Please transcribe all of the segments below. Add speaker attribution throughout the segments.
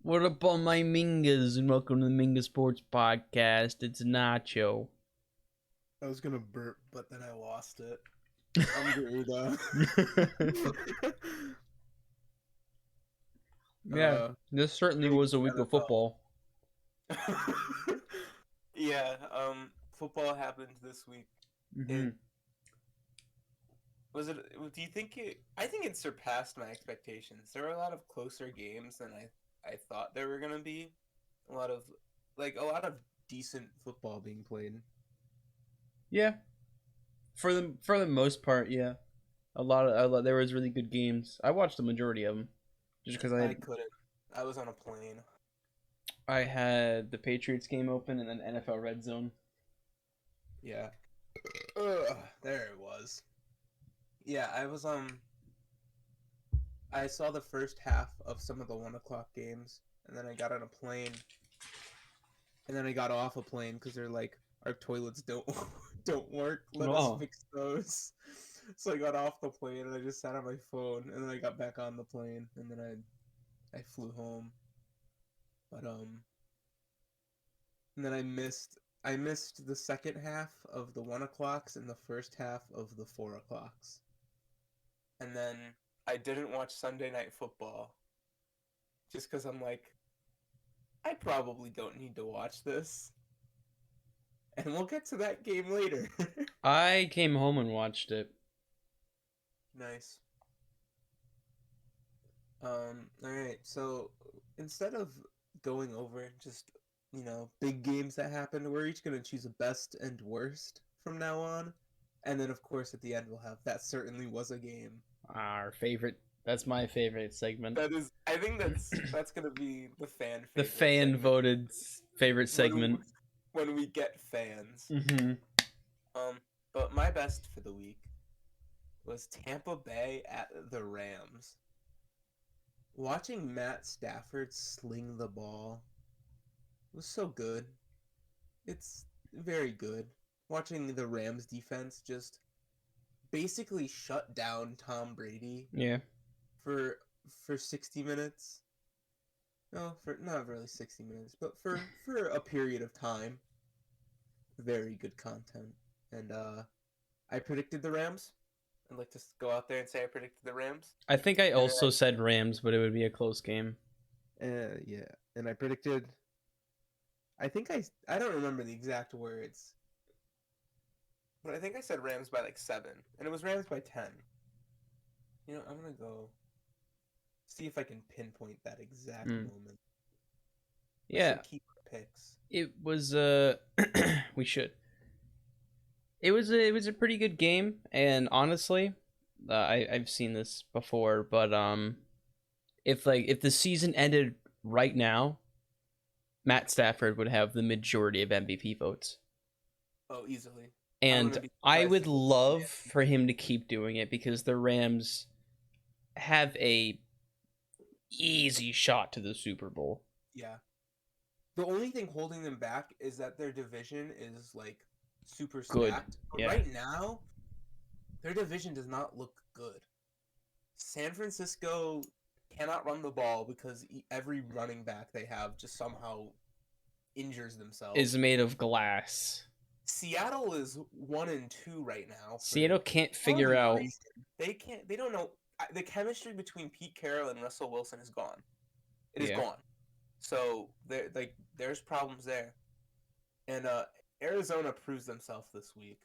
Speaker 1: What up, all my Mingas, and welcome to the Minga Sports Podcast. It's Nacho.
Speaker 2: I was gonna burp, but then I lost it. I'm Garuta.
Speaker 1: Yeah, this certainly was a week of football.
Speaker 2: Yeah, football happened this week.
Speaker 1: Mm-hmm.
Speaker 2: Do you think it? I think it surpassed my expectations. There were a lot of closer games than I thought there were gonna be. A lot of decent football being played.
Speaker 1: Yeah, for the most part, yeah. A lot. There was really good games. I watched the majority of them, just because
Speaker 2: I couldn't. I was on a plane.
Speaker 1: I had the Patriots game open and then NFL Red Zone.
Speaker 2: Yeah. There it was. Yeah, I saw the first half of some of the 1 o'clock games, and then I got on a plane, and then I got off a plane because they're like, our toilets don't work. Let us fix those. So I got off the plane and I just sat on my phone, and then I got back on the plane, and then I flew home. But and then I missed the second half of the 1 o'clocks and the first half of the 4 o'clocks. And then I didn't watch Sunday Night Football just because I'm like, I probably don't need to watch this. And we'll get to that game later.
Speaker 1: I came home and watched it.
Speaker 2: Nice. Alright, so instead of going over just, big games that happened, we're each going to choose a best and worst from now on. And then, of course, at the end, we'll have that certainly was a game.
Speaker 1: Our favorite. That's my favorite segment.
Speaker 2: I think that's gonna be the fan favorite.
Speaker 1: The fan voted favorite segment.
Speaker 2: When we get fans.
Speaker 1: Mm-hmm.
Speaker 2: But my best for the week was Tampa Bay at the Rams. Watching Matt Stafford sling the ball was so good. It's very good. Watching the Rams defense just basically shut down Tom Brady.
Speaker 1: Yeah.
Speaker 2: For 60 minutes. No, for not really 60 minutes, but for a period of time. Very good content. And I predicted the Rams. I'd like to go out there and say I predicted the Rams.
Speaker 1: I think I also said Rams, but it would be a close game.
Speaker 2: Yeah. And I predicted, I don't remember the exact words, but I think I said Rams by like 7, and it was Rams by 10. I'm going to go see if I can pinpoint that exact moment.
Speaker 1: Yeah.
Speaker 2: Keep picks.
Speaker 1: It was we should. It was a pretty good game, and honestly, I've seen this before, but if the season ended right now, Matt Stafford would have the majority of MVP votes.
Speaker 2: Oh, easily.
Speaker 1: And I would love for him to keep doing it because the Rams have a easy shot to the Super Bowl.
Speaker 2: Yeah. The only thing holding them back is that their division is like super stacked. But
Speaker 1: yeah.
Speaker 2: Right now, their division does not look good. San Francisco cannot run the ball because every running back they have just somehow injures themselves.
Speaker 1: Is made of glass.
Speaker 2: Seattle is 1-2 right now.
Speaker 1: Seattle can't figure out.
Speaker 2: They don't know. The chemistry between Pete Carroll and Russell Wilson is gone. It is gone. So there's problems there. And Arizona proves themselves this week.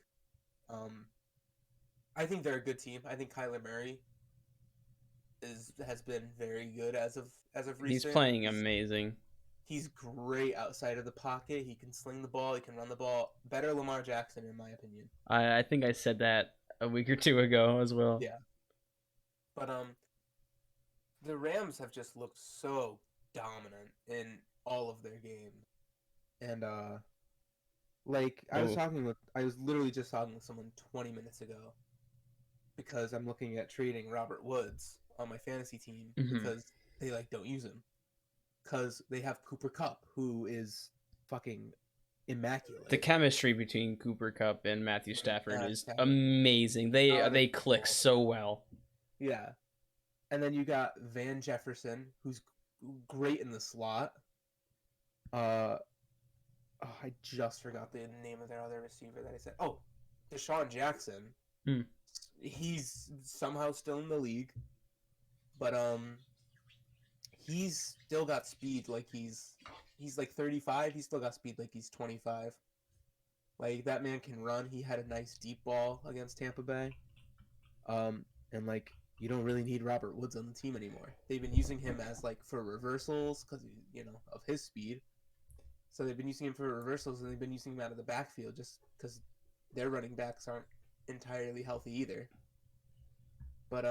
Speaker 2: I think they're a good team. I think Kyler Murray has been very good as of recent.
Speaker 1: He's playing amazing.
Speaker 2: He's great outside of the pocket. He can sling the ball. He can run the ball. Better Lamar Jackson, in my opinion.
Speaker 1: I think I said that a week or two ago as well.
Speaker 2: Yeah. But the Rams have just looked so dominant in all of their games. And I was literally just talking with someone 20 minutes ago because I'm looking at trading Robert Woods on my fantasy team because they don't use him. Because they have Cooper Kupp, who is fucking immaculate.
Speaker 1: The chemistry between Cooper Kupp and Matthew Stafford is amazing. They click so well.
Speaker 2: Yeah. And then you got Van Jefferson, who's great in the slot. I just forgot the name of their other receiver that I said. Oh, Desean Jackson.
Speaker 1: Hmm.
Speaker 2: He's somehow still in the league, but he's still got speed. Like he's like 35. He's still got speed like he's 25. Like that man can run. He had a nice deep ball against Tampa Bay. And like you don't really need Robert Woods on the team anymore. They've been using him as like for reversals because of his speed. So they've been using him for reversals, and they've been using him out of the backfield just because their running backs aren't entirely healthy either. But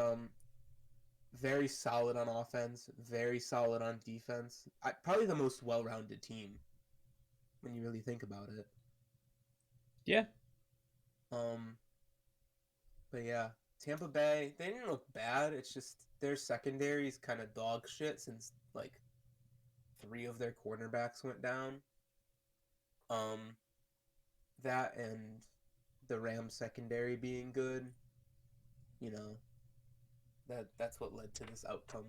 Speaker 2: very solid on offense, very solid on defense. Probably the most well-rounded team when you really think about it.
Speaker 1: Yeah.
Speaker 2: But yeah, Tampa Bay, they didn't look bad. It's just their secondary is kind of dog shit since like 3 of their cornerbacks went down. That and the Rams secondary being good, that's what led to this outcome.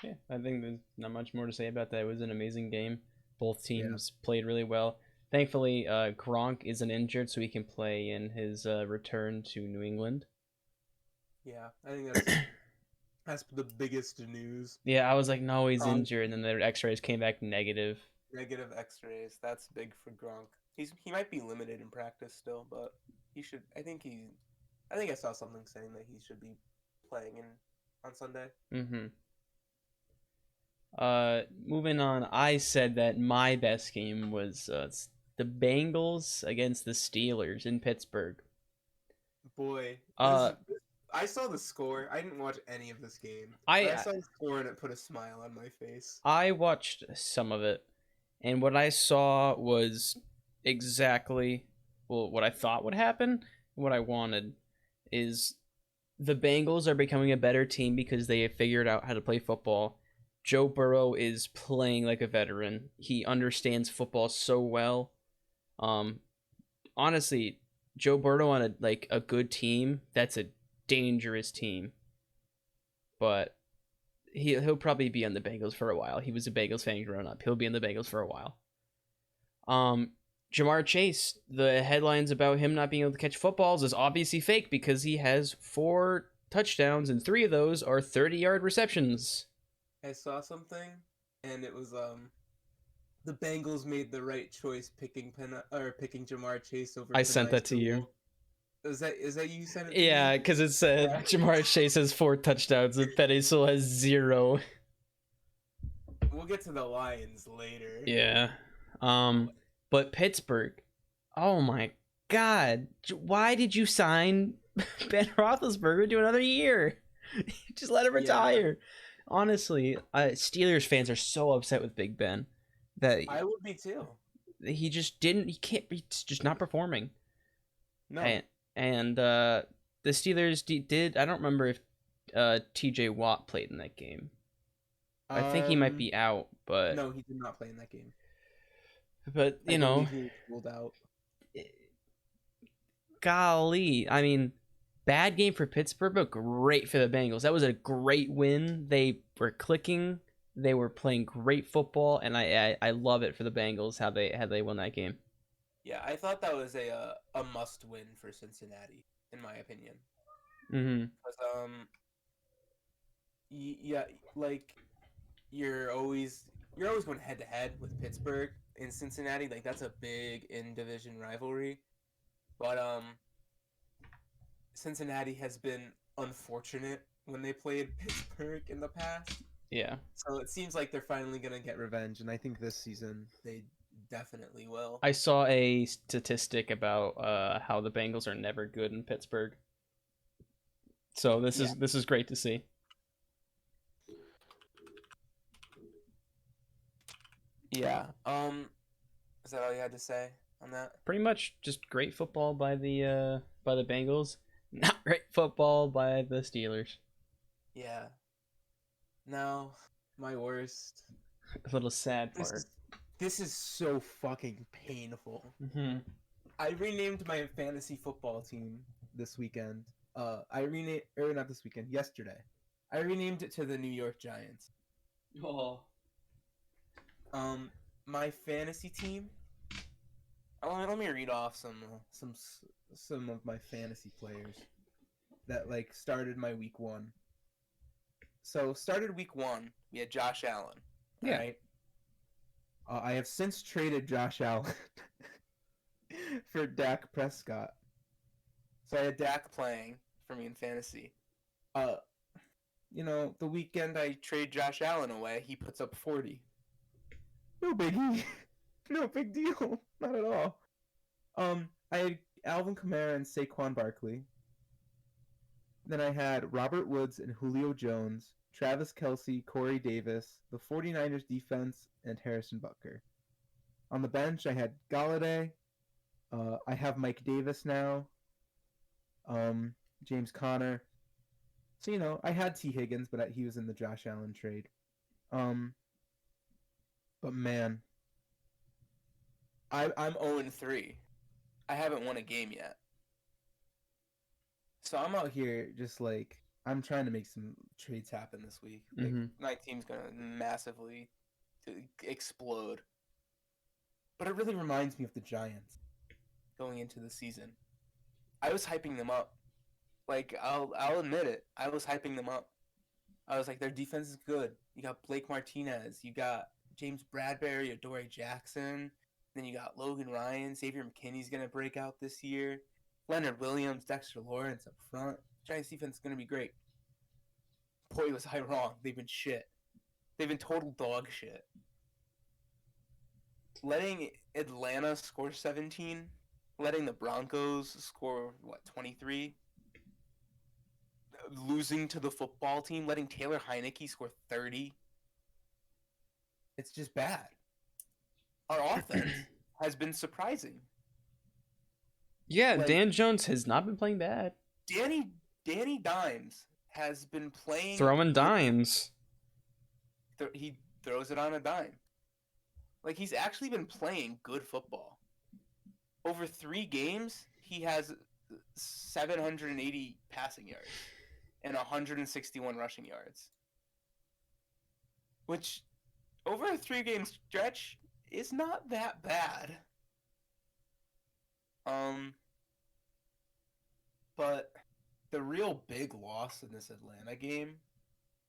Speaker 1: Yeah, I think there's not much more to say about that. It was an amazing game. Both teams played really well. Thankfully, Gronk isn't injured, so he can play in his return to New England.
Speaker 2: Yeah, I think that's the biggest news.
Speaker 1: Yeah, I was like, no, he's injured, and then their X-rays came back negative.
Speaker 2: Negative X-rays. That's big for Gronk. He might be limited in practice still, but he should. I think I saw something saying that he should be playing on Sunday.
Speaker 1: Mm-hmm. Moving on, I said that my best game was the Bengals against the Steelers in Pittsburgh.
Speaker 2: Boy, I saw the score. I didn't watch any of this game. I saw the score and it put a smile on my face.
Speaker 1: I watched some of it, and what I saw was exactly what I thought would happen. What I wanted is the Bengals are becoming a better team because they have figured out how to play football. Joe Burrow is playing like a veteran. He understands football so well. Honestly, Joe Burrow on a good team, that's a dangerous team. But he'll probably be on the Bengals for a while. He was a Bengals fan growing up. He'll be in the Bengals for a while. Jamar Chase, the headlines about him not being able to catch footballs is obviously fake because he has 4 touchdowns and 3 of those are 30-yard receptions.
Speaker 2: I saw something, and it was the Bengals made the right choice picking Jamar Chase over.
Speaker 1: I sent that to you.
Speaker 2: Is that you sent it?
Speaker 1: Yeah, because it said Jamar Chase has 4 touchdowns and Penny still has 0.
Speaker 2: We'll get to the Lions later.
Speaker 1: Yeah. But Pittsburgh, oh my God, why did you sign Ben Roethlisberger to another year? Just let him retire. Yeah. Honestly, Steelers fans are so upset with Big Ben that
Speaker 2: I would be too.
Speaker 1: He just didn't. He can't. He's just not performing.
Speaker 2: No.
Speaker 1: And the Steelers did. I don't remember if T.J. Watt played in that game. I think he might be out, but
Speaker 2: no, he did not play in that game.
Speaker 1: But
Speaker 2: he was ruled out.
Speaker 1: Golly, I mean, bad game for Pittsburgh, but great for the Bengals. That was a great win. They were clicking. They were playing great football, and I love it for the Bengals how they won that game.
Speaker 2: Yeah, I thought that was a must win for Cincinnati, in my opinion.
Speaker 1: Mm-hmm.
Speaker 2: Because yeah, like you're always going head to head with Pittsburgh and Cincinnati. Like that's a big in division rivalry, but Cincinnati has been unfortunate when they played Pittsburgh in the past.
Speaker 1: Yeah.
Speaker 2: So it seems like they're finally gonna get revenge, and I think this season they definitely will.
Speaker 1: I saw a statistic about how the Bengals are never good in Pittsburgh. So this is great to see.
Speaker 2: Yeah. Is that all you had to say on that?
Speaker 1: Pretty much just great football by the Bengals. Not great football by the Steelers.
Speaker 2: Yeah. Now, my worst.
Speaker 1: A little sad part.
Speaker 2: This is so fucking painful.
Speaker 1: Mm-hmm.
Speaker 2: I renamed my fantasy football team this weekend. Not this weekend, yesterday. I renamed it to the New York Giants.
Speaker 1: Oh.
Speaker 2: My fantasy team. Let me read off some of my fantasy players that like started my week 1. So started week 1, we had Josh Allen.
Speaker 1: Yeah.
Speaker 2: All right. I have since traded Josh Allen for Dak Prescott. So I had Dak playing for me in fantasy. The weekend I trade Josh Allen away, he puts up 40. No biggie. No big deal. Not at all. I had Alvin Kamara and Saquon Barkley. Then I had Robert Woods and Julio Jones, Travis Kelce, Corey Davis, the 49ers defense, and Harrison Butker. On the bench, I had Galladay. I have Mike Davis now. James Conner. So, I had T. Higgins, but he was in the Josh Allen trade. But man, I'm 0-3. I haven't won a game yet. So I'm out here just like I'm trying to make some trades happen this week. Like my team's gonna massively explode. But it really reminds me of the Giants going into the season. I was hyping them up. Like I'll admit it. I was hyping them up. I was like, their defense is good. You got Blake Martinez. You got James Bradbury, Adoree Jackson. Then you got Logan Ryan. Xavier McKinney's gonna break out this year. Leonard Williams, Dexter Lawrence up front. Giants defense is gonna be great. Boy, was I wrong. They've been shit. They've been total dog shit. Letting Atlanta score 17, letting the Broncos score 23, losing to the football team, letting Taylor Heineke score 30. It's just bad. Our offense has been surprising.
Speaker 1: Yeah, like, Dan Jones has not been playing bad.
Speaker 2: Danny Dimes has been playing...
Speaker 1: Throwing dimes.
Speaker 2: He throws it on a dime. Like, he's actually been playing good football. Over 3 games, he has 780 passing yards and 161 rushing yards. Which, over a 3-game stretch, is not that bad. But the real big loss in this Atlanta game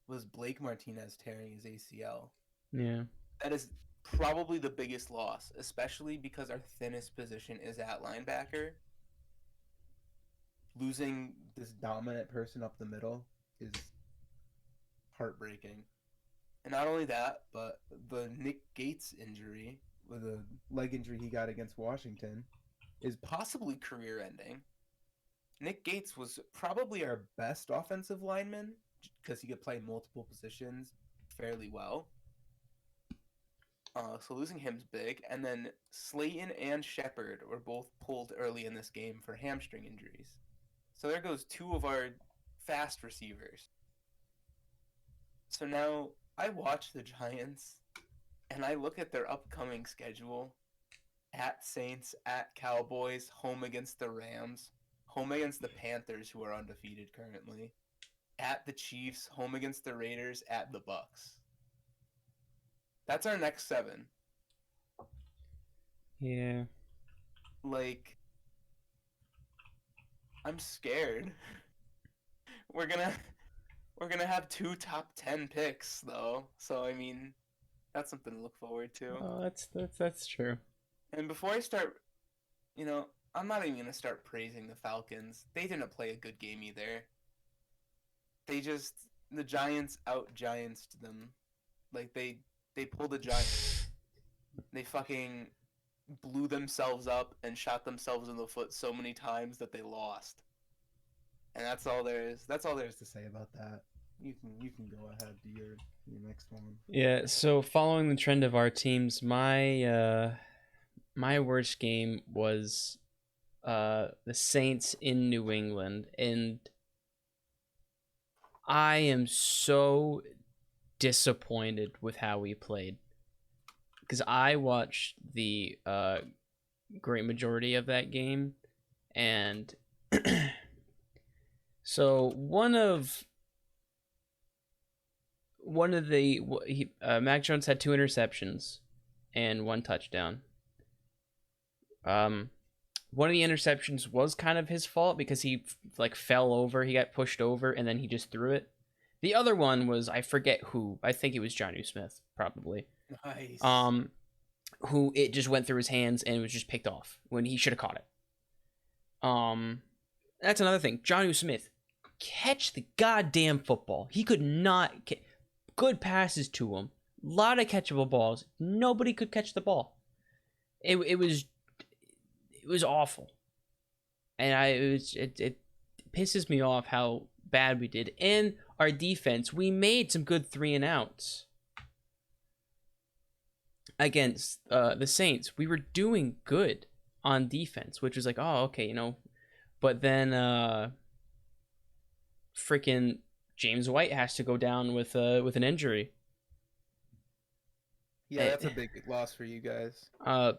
Speaker 2: was Blake Martinez tearing his ACL.
Speaker 1: Yeah.
Speaker 2: That is probably the biggest loss, especially because our thinnest position is at linebacker. Losing this dominant person up the middle is heartbreaking. And not only that, but the Nick Gates injury, with a leg injury he got against Washington, is possibly career-ending. Nick Gates was probably our best offensive lineman because he could play multiple positions fairly well. So losing him's big. And then Slayton and Shepard were both pulled early in this game for hamstring injuries. So there goes 2 of our fast receivers. So now I watch the Giants and I look at their upcoming schedule. At Saints, at Cowboys, home against the Rams, home against the Panthers, who are undefeated currently, at the Chiefs, home against the Raiders, at the Bucks. That's our next 7.
Speaker 1: Yeah.
Speaker 2: Like, I'm scared. We're gonna have 2 top 10 picks though, so I mean, that's something to look forward to.
Speaker 1: Oh, that's true.
Speaker 2: And before I start, I'm not even going to start praising the Falcons. They didn't play a good game either. The Giants out-Giantsed them. Like, they pulled a Giants. They fucking blew themselves up and shot themselves in the foot so many times that they lost. And that's all there is. That's all there is to say about that. You can go ahead to your next one.
Speaker 1: Yeah, so following the trend of our teams, my worst game was the Saints in New England, and I am so disappointed with how we played because I watched the great majority of that game, and so one of one of the Mac Jones had 2 interceptions and 1 touchdown. One of the interceptions was kind of his fault because he like fell over, he got pushed over, and then he just threw it. The other one was, I forget who. I think it was Jonnu Smith, probably.
Speaker 2: Nice.
Speaker 1: Who it just went through his hands and was just picked off when he should have caught it. That's another thing. Jonnu Smith, catch the goddamn football. He could not. Good passes to him. A lot of catchable balls. Nobody could catch the ball. It was awful, and it pisses me off how bad we did. And our defense, we made some good 3 and outs against the Saints. We were doing good on defense, which was like, oh, okay, you know. But then freaking James White has to go down with an injury.
Speaker 2: Yeah, that's a big loss for you guys.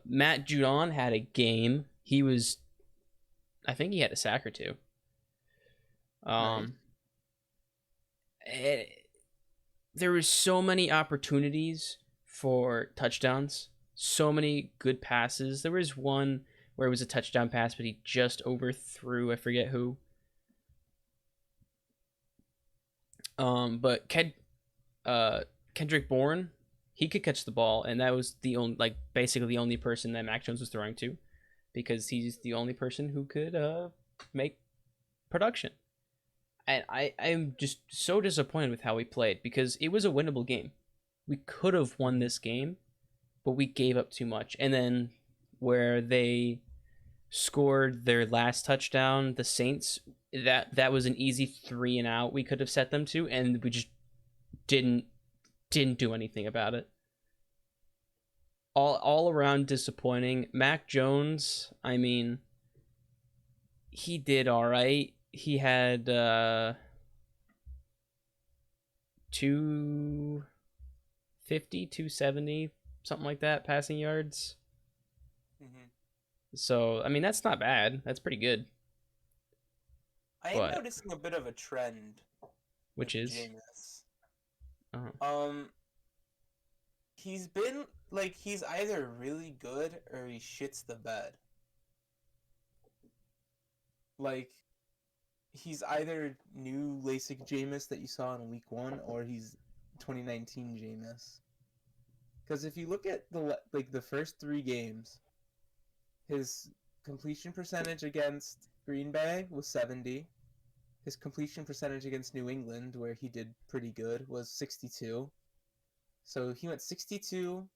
Speaker 1: Matt Judon had a game. I think he had a sack or 2. Nice. There was so many opportunities for touchdowns, so many good passes. There was one where it was a touchdown pass, but he just overthrew, I forget who. But Kendrick Bourne, he could catch the ball, and that was basically the only person that Mac Jones was throwing to, because he's the only person who could make production. And I'm just so disappointed with how we played, because it was a winnable game. We could have won this game, but we gave up too much. And then where they scored their last touchdown, the Saints, that was an easy 3 and out we could have set them to, and we just didn't do anything about it. All around disappointing. Mac Jones, I mean, he did all right. He had 250, 270, something like that, passing yards.
Speaker 2: Mm-hmm.
Speaker 1: So, I mean, that's not bad. That's pretty good.
Speaker 2: I am noticing a bit of a trend.
Speaker 1: Which is?
Speaker 2: Jameis.
Speaker 1: Uh-huh.
Speaker 2: He's been, he's either really good or he shits the bed. He's either new LASIK Jameis that you saw in week 1, or he's 2019 Jameis. Because if you look at the first 3 games, his completion percentage against Green Bay was 70. His completion percentage against New England, where he did pretty good, was 62. So he went 62%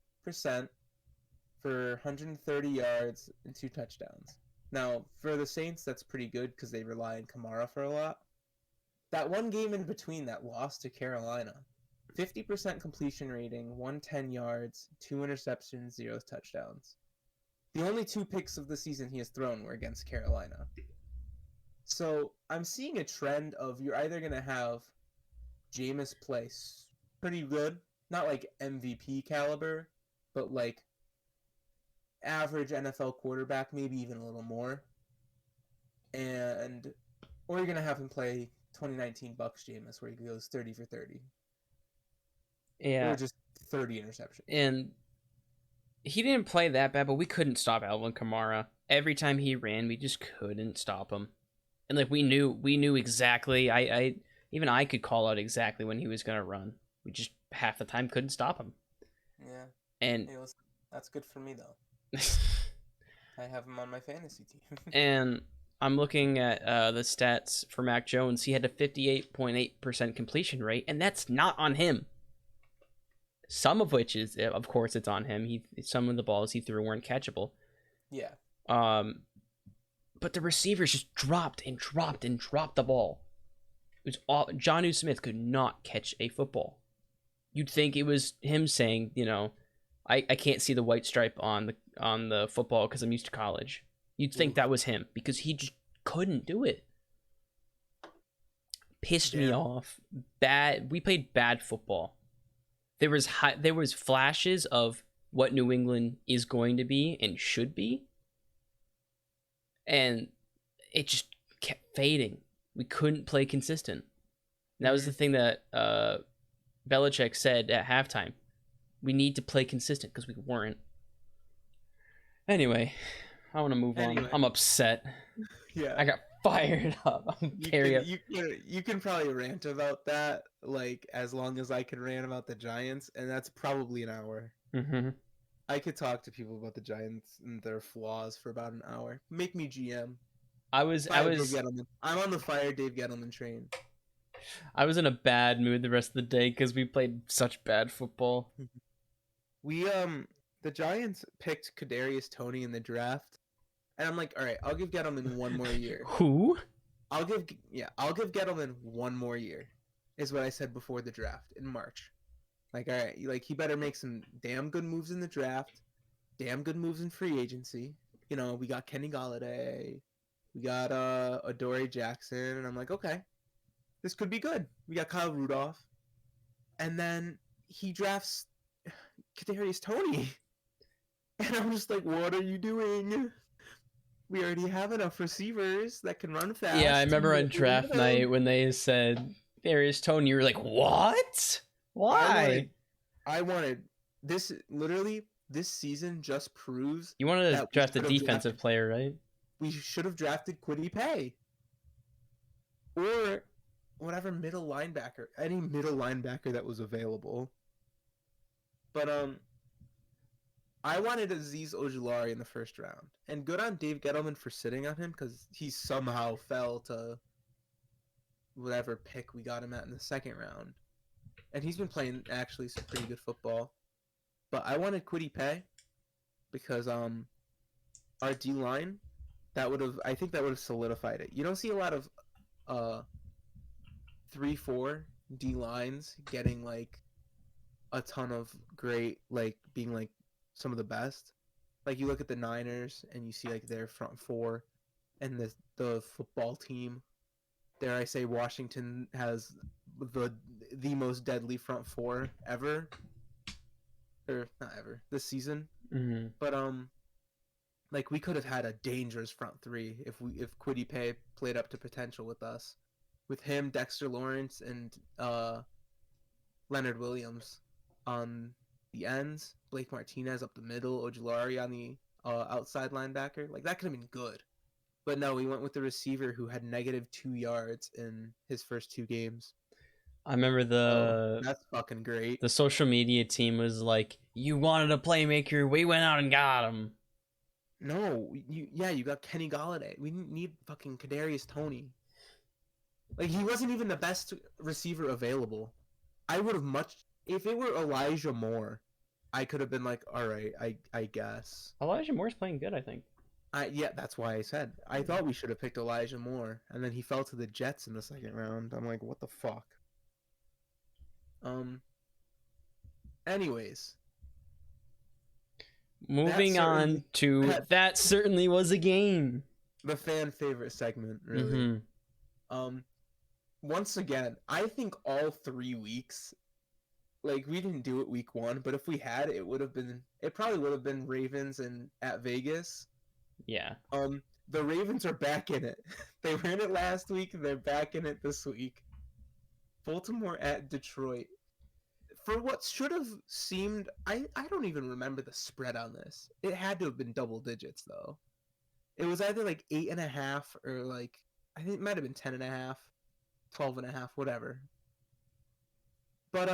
Speaker 2: for 130 yards and 2 touchdowns. Now, for the Saints, that's pretty good because they rely on Kamara for a lot. That one game in between that loss to Carolina, 50% completion rating, 110 yards, 2 interceptions, 0 touchdowns. The only 2 picks of the season he has thrown were against Carolina. So I'm seeing a trend of you're either going to have Jameis play pretty good, not like MVP caliber, but like average NFL quarterback, maybe even a little more. Or you're going to have him play 2019 Bucks Jameis, where he goes 30 for 30.
Speaker 1: Yeah.
Speaker 2: Or just 30 interceptions.
Speaker 1: And he didn't play that bad, but we couldn't stop Alvin Kamara. Every time he ran, we just couldn't stop him. And we knew exactly. I could call out exactly when he was going to run. We just half the time couldn't stop him.
Speaker 2: Yeah.
Speaker 1: And
Speaker 2: that's good for me though. I have him on my fantasy team.
Speaker 1: And I'm looking at the stats for Mac Jones. He had a 58.8% completion rate, and that's not on him. Some of which is, of course, it's on him. Some of the balls he threw weren't catchable.
Speaker 2: Yeah.
Speaker 1: But the receivers just dropped the ball. It was all Jonnu Smith could not catch a football. You'd think it was him saying, I can't see the white stripe on the football because I'm used to college. You'd think that was him because he just couldn't do it. Pissed me off. Bad. We played bad football. There was flashes of what New England is going to be and should be, and it just kept fading. We couldn't play consistent. And that was the thing that Belichick said at halftime, "We need to play consistent," because we weren't. Anyway, I want to move on. I'm upset.
Speaker 2: Yeah.
Speaker 1: I got fired up.
Speaker 2: You can probably rant about that like as long as I can rant about the Giants, and that's probably an hour.
Speaker 1: Mm-hmm.
Speaker 2: I could talk to people about the Giants and their flaws for about an hour. Make me GM.
Speaker 1: I was
Speaker 2: Dave Gettleman. I'm on the fire Dave Gettleman train.
Speaker 1: I was in a bad mood the rest of the day because we played such bad football.
Speaker 2: We the Giants picked Kadarius Toney in the draft, and I'm like, all right, I'll give Gettleman one more year.
Speaker 1: Who?
Speaker 2: I'll give Gettleman one more year, is what I said before the draft in March. Like, all right, like he better make some damn good moves in the draft, damn good moves in free agency. You know, we got Kenny Golladay, we got Adoree Jackson, and I'm like, okay, this could be good. We got Kyle Rudolph, and then he drafts Kadarius Toney, and I'm just like, what are you doing? We already have enough receivers that can run fast.
Speaker 1: Yeah, I remember on draft night when they said Darius Toney, you were like, what? Why?
Speaker 2: I wanted this. Literally, this season just proves
Speaker 1: you wanted to draft a defensive player, right?
Speaker 2: We should have drafted Kwity Paye or whatever middle linebacker, any middle linebacker that was available. But I wanted Azeez Ojulari in the first round, and good on Dave Gettleman for sitting on him because he somehow fell to whatever pick we got him at in the second round. And he's been playing actually some pretty good football. But I wanted Kwity Paye because our D-line, I think that would have solidified it. You don't see a lot of 3-4 D-lines getting like a ton of great, like being like some of the best. Like you look at the Niners and you see like their front four and the football team. Dare I say Washington has the most deadly front four ever. Or not ever, this season.
Speaker 1: Mm-hmm.
Speaker 2: But like we could have had a dangerous front three if Kwity Paye played up to potential with us. With him, Dexter Lawrence, and Leonard Williams on the ends, Blake Martinez up the middle, Ojulari on the outside linebacker. Like that could have been good. But no, we went with the receiver who had -2 yards in his first 2 games.
Speaker 1: I remember
Speaker 2: that's fucking great.
Speaker 1: The social media team was like, "You wanted a playmaker, we went out and got him."
Speaker 2: No, you got Kenny Golladay. We didn't need fucking Kadarius Toney. Like he wasn't even the best receiver available. I would have if it were Elijah Moore, I could have been like, all right, I guess.
Speaker 1: Elijah Moore's playing good, I think.
Speaker 2: Yeah, that's why I said I thought we should have picked Elijah Moore, and then he fell to the Jets in the second round. I'm like, what the fuck? Anyways,
Speaker 1: moving on to that certainly was a game.
Speaker 2: The fan favorite segment, really. Mm-hmm. Once again, I think all 3 weeks, like we didn't do it week 1, but if we had, it probably would have been Ravens and at Vegas.
Speaker 1: Yeah.
Speaker 2: The Ravens are back in it. They were in it last week, they're back in it this week. Baltimore at Detroit. For what should have seemed, I don't even remember the spread on this. It had to have been double digits though. It was either like 8.5 or like I think it might have been 10.5, 12.5, whatever. But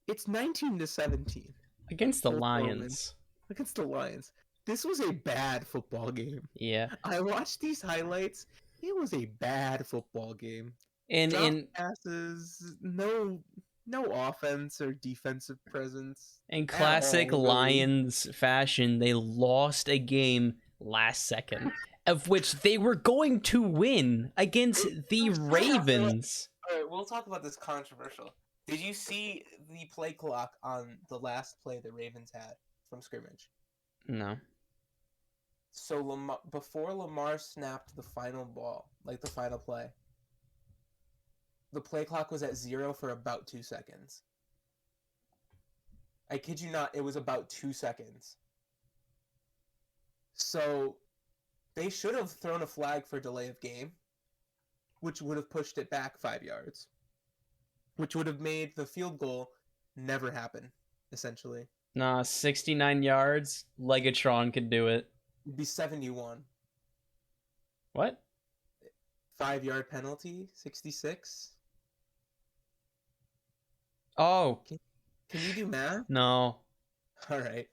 Speaker 2: it's 19-17
Speaker 1: against the Lions.
Speaker 2: Against the Lions. This was a bad football game.
Speaker 1: Yeah.
Speaker 2: I watched these highlights. It was a bad football game.
Speaker 1: And
Speaker 2: passes, no offense or defensive presence.
Speaker 1: In classic Lions fashion, they lost a game last second, of which they were going to win against the Ravens.
Speaker 2: All right, we'll talk about this controversial. Did you see the play clock on the last play the Ravens had from scrimmage?
Speaker 1: No.
Speaker 2: So before Lamar snapped the final ball, like the final play, the play clock was at 0 for about 2 seconds. I kid you not, it was about 2 seconds. So they should have thrown a flag for delay of game, which would have pushed it back 5 yards. which would have made the field goal never happen, essentially.
Speaker 1: Nah, 69 yards. Legatron could do it.
Speaker 2: It'd be 71.
Speaker 1: What?
Speaker 2: 5-yard penalty, 66.
Speaker 1: Oh.
Speaker 2: Can you do math?
Speaker 1: No.
Speaker 2: All right.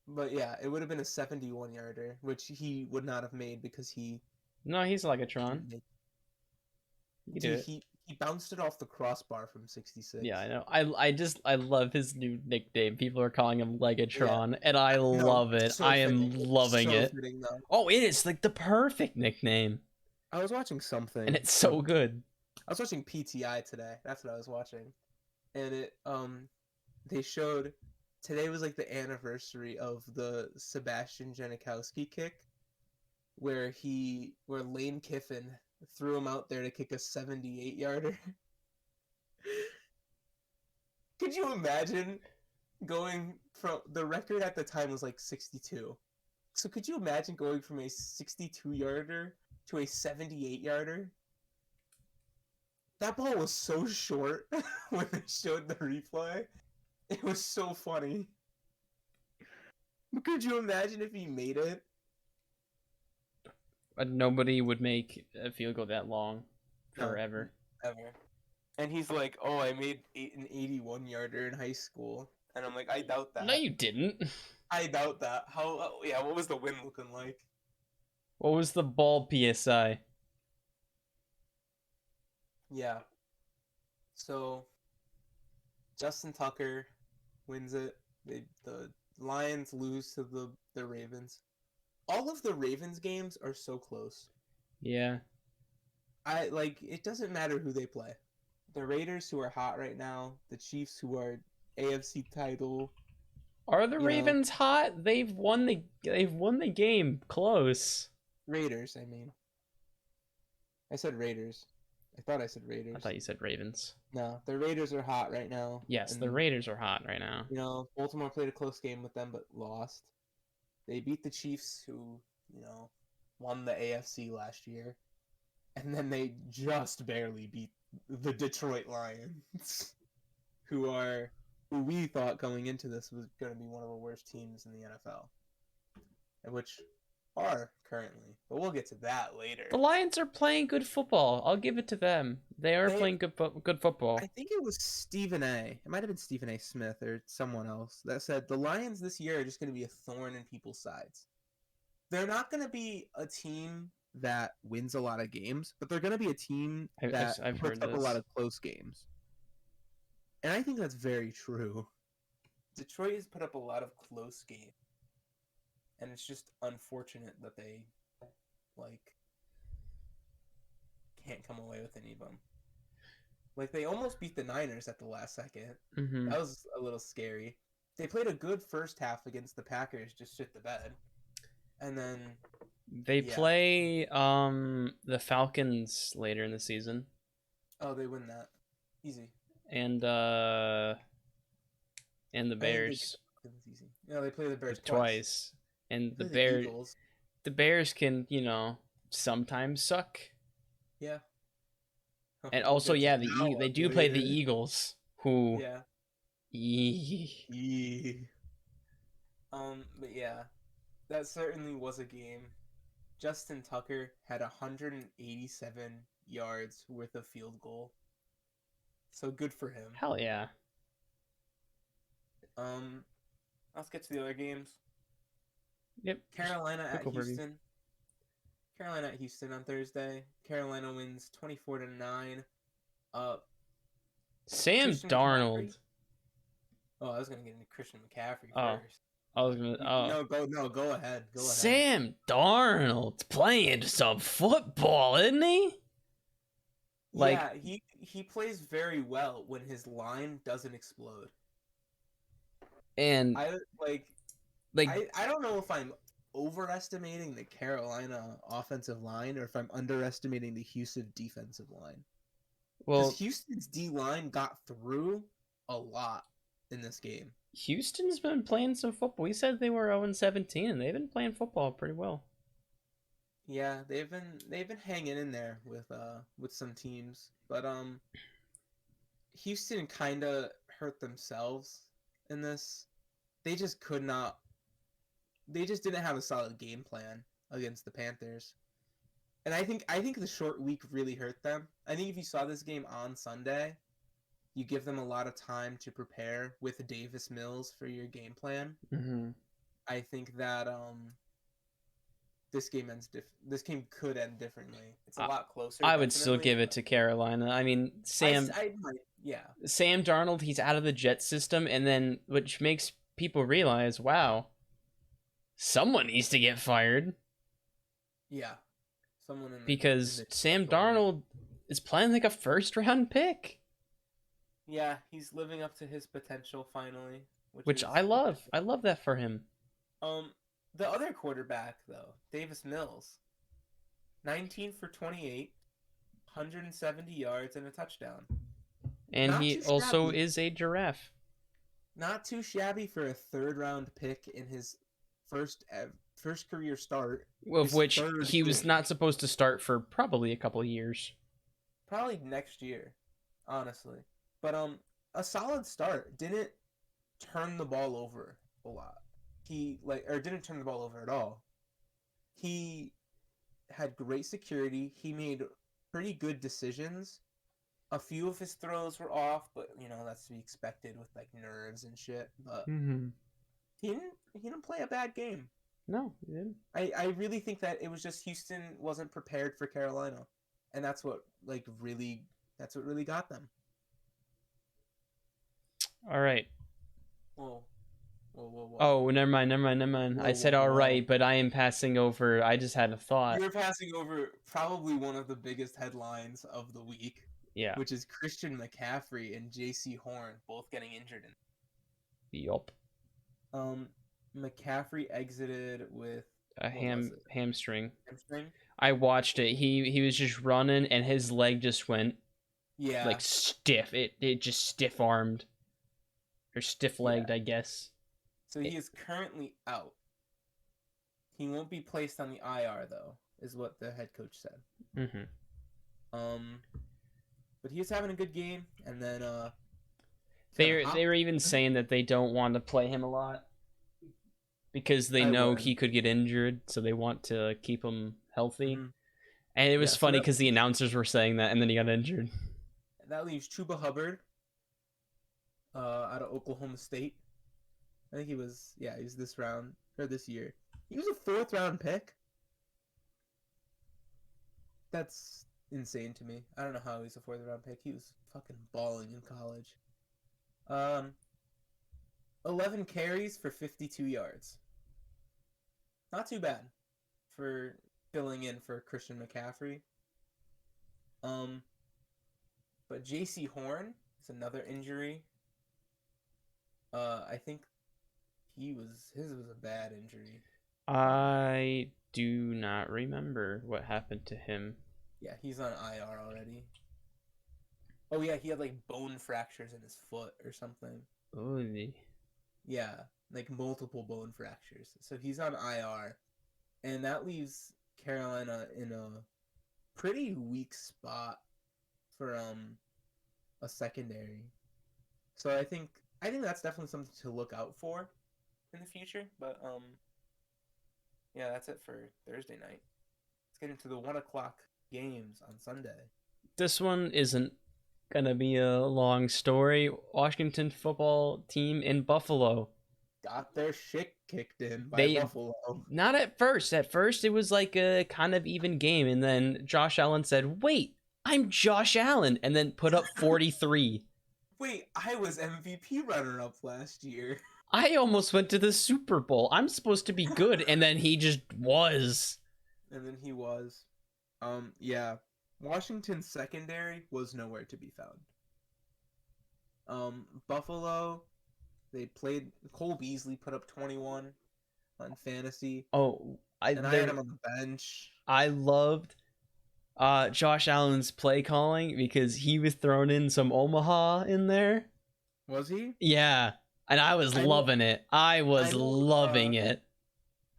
Speaker 2: But yeah, it would have been a 71-yarder, which he would not have made because he.
Speaker 1: No, he's Legatron. You can do it.
Speaker 2: He bounced it off the crossbar from 66.
Speaker 1: Yeah, I know. I love his new nickname. People are calling him Legatron, and I love it.
Speaker 2: So
Speaker 1: I am
Speaker 2: fitting.
Speaker 1: loving
Speaker 2: So
Speaker 1: it.
Speaker 2: fitting, though.
Speaker 1: Oh, it is like the perfect nickname,
Speaker 2: I was watching something,
Speaker 1: and it's so good.
Speaker 2: I was watching PTI today. That's what I was watching, and they showed today was like the anniversary of the Sebastian Janikowski kick, where Lane Kiffin threw him out there to kick a 78-yarder. Could you imagine going from the record at the time was like 62? So could you imagine going from a 62-yarder to a 78-yarder? That ball was so short when they showed the replay. It was so funny. But could you imagine if he made it?
Speaker 1: Nobody would make a field goal that long forever.
Speaker 2: No, ever. And he's like, "Oh, I made an 81-yarder in high school," and I'm like, "I doubt that."
Speaker 1: No, you didn't.
Speaker 2: I doubt that. How? Yeah. What was the win looking like?
Speaker 1: What was the ball PSI?
Speaker 2: Yeah. So Justin Tucker wins it. The Lions lose to the Ravens. All of the Ravens games are so close.
Speaker 1: Yeah.
Speaker 2: It doesn't matter who they play. The Raiders, who are hot right now, the Chiefs, who are AFC title.
Speaker 1: Are the Ravens hot? They've won the game close.
Speaker 2: Raiders, I mean. I said Raiders. I thought I said Raiders.
Speaker 1: I thought you said Ravens.
Speaker 2: No, the Raiders are hot right now.
Speaker 1: Yes, the Raiders are hot right now.
Speaker 2: Baltimore played a close game with them but lost. They beat the Chiefs, who, won the AFC last year. And then they just barely beat the Detroit Lions, who we thought going into this was going to be one of the worst teams in the NFL. Which are currently. But we'll get to that later.
Speaker 1: The Lions are playing good football. I'll give it to them. They are playing good football.
Speaker 2: I think it was Stephen A. It might have been Stephen A. Smith or someone else that said the Lions this year are just going to be a thorn in people's sides. They're not going to be a team that wins a lot of games, but they're going to be a team that puts up a lot of close games. And I think that's very true. Detroit has put up a lot of close games. And it's just unfortunate that they, can't come away with any of them. They almost beat the Niners at the last second.
Speaker 1: Mm-hmm.
Speaker 2: That was a little scary. They played a good first half against the Packers, just shit the bed. And then...
Speaker 1: They play the Falcons later in the season.
Speaker 2: Oh, they win that. Easy.
Speaker 1: And the Bears.
Speaker 2: No, they play the Bears
Speaker 1: twice. And the Bears can, sometimes suck.
Speaker 2: Yeah.
Speaker 1: And also, they do play the Eagles, who...
Speaker 2: Yeah. But yeah, that certainly was a game. Justin Tucker had 187 yards worth of field goal. So good for him.
Speaker 1: Hell yeah.
Speaker 2: Let's get to the other games.
Speaker 1: Yep.
Speaker 2: Carolina at Houston. Carolina at Houston on Thursday. Carolina wins 24-9.
Speaker 1: Sam Darnold.
Speaker 2: Oh, I was gonna get into Christian McCaffrey first.
Speaker 1: I was gonna.
Speaker 2: Go ahead.
Speaker 1: Sam Darnold's playing some football, isn't he?
Speaker 2: Yeah, he plays very well when his line doesn't explode.
Speaker 1: And
Speaker 2: I don't know if I'm overestimating the Carolina offensive line or if I'm underestimating the Houston defensive line. Well, Houston's D line got through a lot in this game.
Speaker 1: Houston's been playing some football. We said they were 0-17, and they've been playing football pretty well.
Speaker 2: Yeah, they've been hanging in there with some teams. But Houston kind of hurt themselves in this. They just could not. They just didn't have a solid game plan against the Panthers. And I think the short week really hurt them. I think if you saw this game on Sunday, you give them a lot of time to prepare with Davis Mills for your game plan.
Speaker 1: Mm-hmm.
Speaker 2: I think that this game could end differently. It's a lot closer.
Speaker 1: I would still give it to Carolina. I mean, Sam Darnold, he's out of the Jet system, and then which makes people realize, wow, someone needs to get fired.
Speaker 2: Yeah.
Speaker 1: Because Sam Darnold is playing like a first-round pick.
Speaker 2: Yeah, he's living up to his potential finally,
Speaker 1: which I love. I love that for him.
Speaker 2: The other quarterback though, Davis Mills, 19 for 28, 170 yards and a touchdown.
Speaker 1: And he also is a giraffe.
Speaker 2: Not too shabby for a third-round pick in his first career start,
Speaker 1: of which he was not supposed to start for probably a couple of years.
Speaker 2: Probably next year, honestly. But a solid start. Didn't turn the ball over a lot. Didn't turn the ball over at all. He had great security. He made pretty good decisions. A few of his throws were off, but that's to be expected with like nerves and shit. But he didn't play a bad game.
Speaker 1: No, he didn't.
Speaker 2: I really think that it was just Houston wasn't prepared for Carolina, and that's what really got them.
Speaker 1: All right.
Speaker 2: Whoa.
Speaker 1: Oh, never mind. I said all right, but I am passing over. I just had a thought.
Speaker 2: You're passing over probably one of the biggest headlines of the week.
Speaker 1: Yeah.
Speaker 2: Which is Christian McCaffrey and J.C. Horn both getting injured.
Speaker 1: Yup.
Speaker 2: McCaffrey exited with
Speaker 1: a hamstring.
Speaker 2: Hamstring?
Speaker 1: I watched it. He was just running and his leg just went like stiff. It just stiff armed. Or stiff legged, I guess.
Speaker 2: So he is currently out. He won't be placed on the IR though, is what the head coach said.
Speaker 1: Mm-hmm.
Speaker 2: But he was having a good game, and then
Speaker 1: they were even saying that they don't want to play him a lot because they know he could get injured, so they want to keep him healthy. Mm-hmm. And it was funny because the announcers were saying that, and then he got injured.
Speaker 2: That leaves Chuba Hubbard out of Oklahoma State. I think he was this year. He was a 4th round pick. That's insane to me. I don't know how he's a 4th round pick. He was fucking balling in college. 11 carries for 52 yards. Not too bad for filling in for Christian McCaffrey. But J.C. Horn is another injury. I think his was a bad injury.
Speaker 1: I do not remember what happened to him.
Speaker 2: Yeah, he's on IR already. Oh yeah, he had like bone fractures in his foot or something.
Speaker 1: Oh.
Speaker 2: Yeah, like multiple bone fractures. So he's on IR, and that leaves Carolina in a pretty weak spot for a secondary. So I think that's definitely something to look out for in the future. But yeah, that's it for Thursday night. Let's get into the 1:00 games on Sunday.
Speaker 1: This one isn't gonna be a long story. Washington football team in Buffalo
Speaker 2: got their shit kicked in by Buffalo.
Speaker 1: Not at first. At first, it was like a kind of even game, and then Josh Allen said, "Wait, I'm Josh Allen," and then put up 43.
Speaker 2: Wait, I was MVP runner-up last year.
Speaker 1: I almost went to the Super Bowl. I'm supposed to be good, and then he just was.
Speaker 2: And then he was. Yeah. Washington's secondary was nowhere to be found. Buffalo, they played. Cole Beasley put up 21 on fantasy.
Speaker 1: Oh,
Speaker 2: I had him on the bench.
Speaker 1: I loved Josh Allen's play calling because he was throwing in some Omaha in there.
Speaker 2: Was he?
Speaker 1: Yeah, and I was loving it. I was loving it.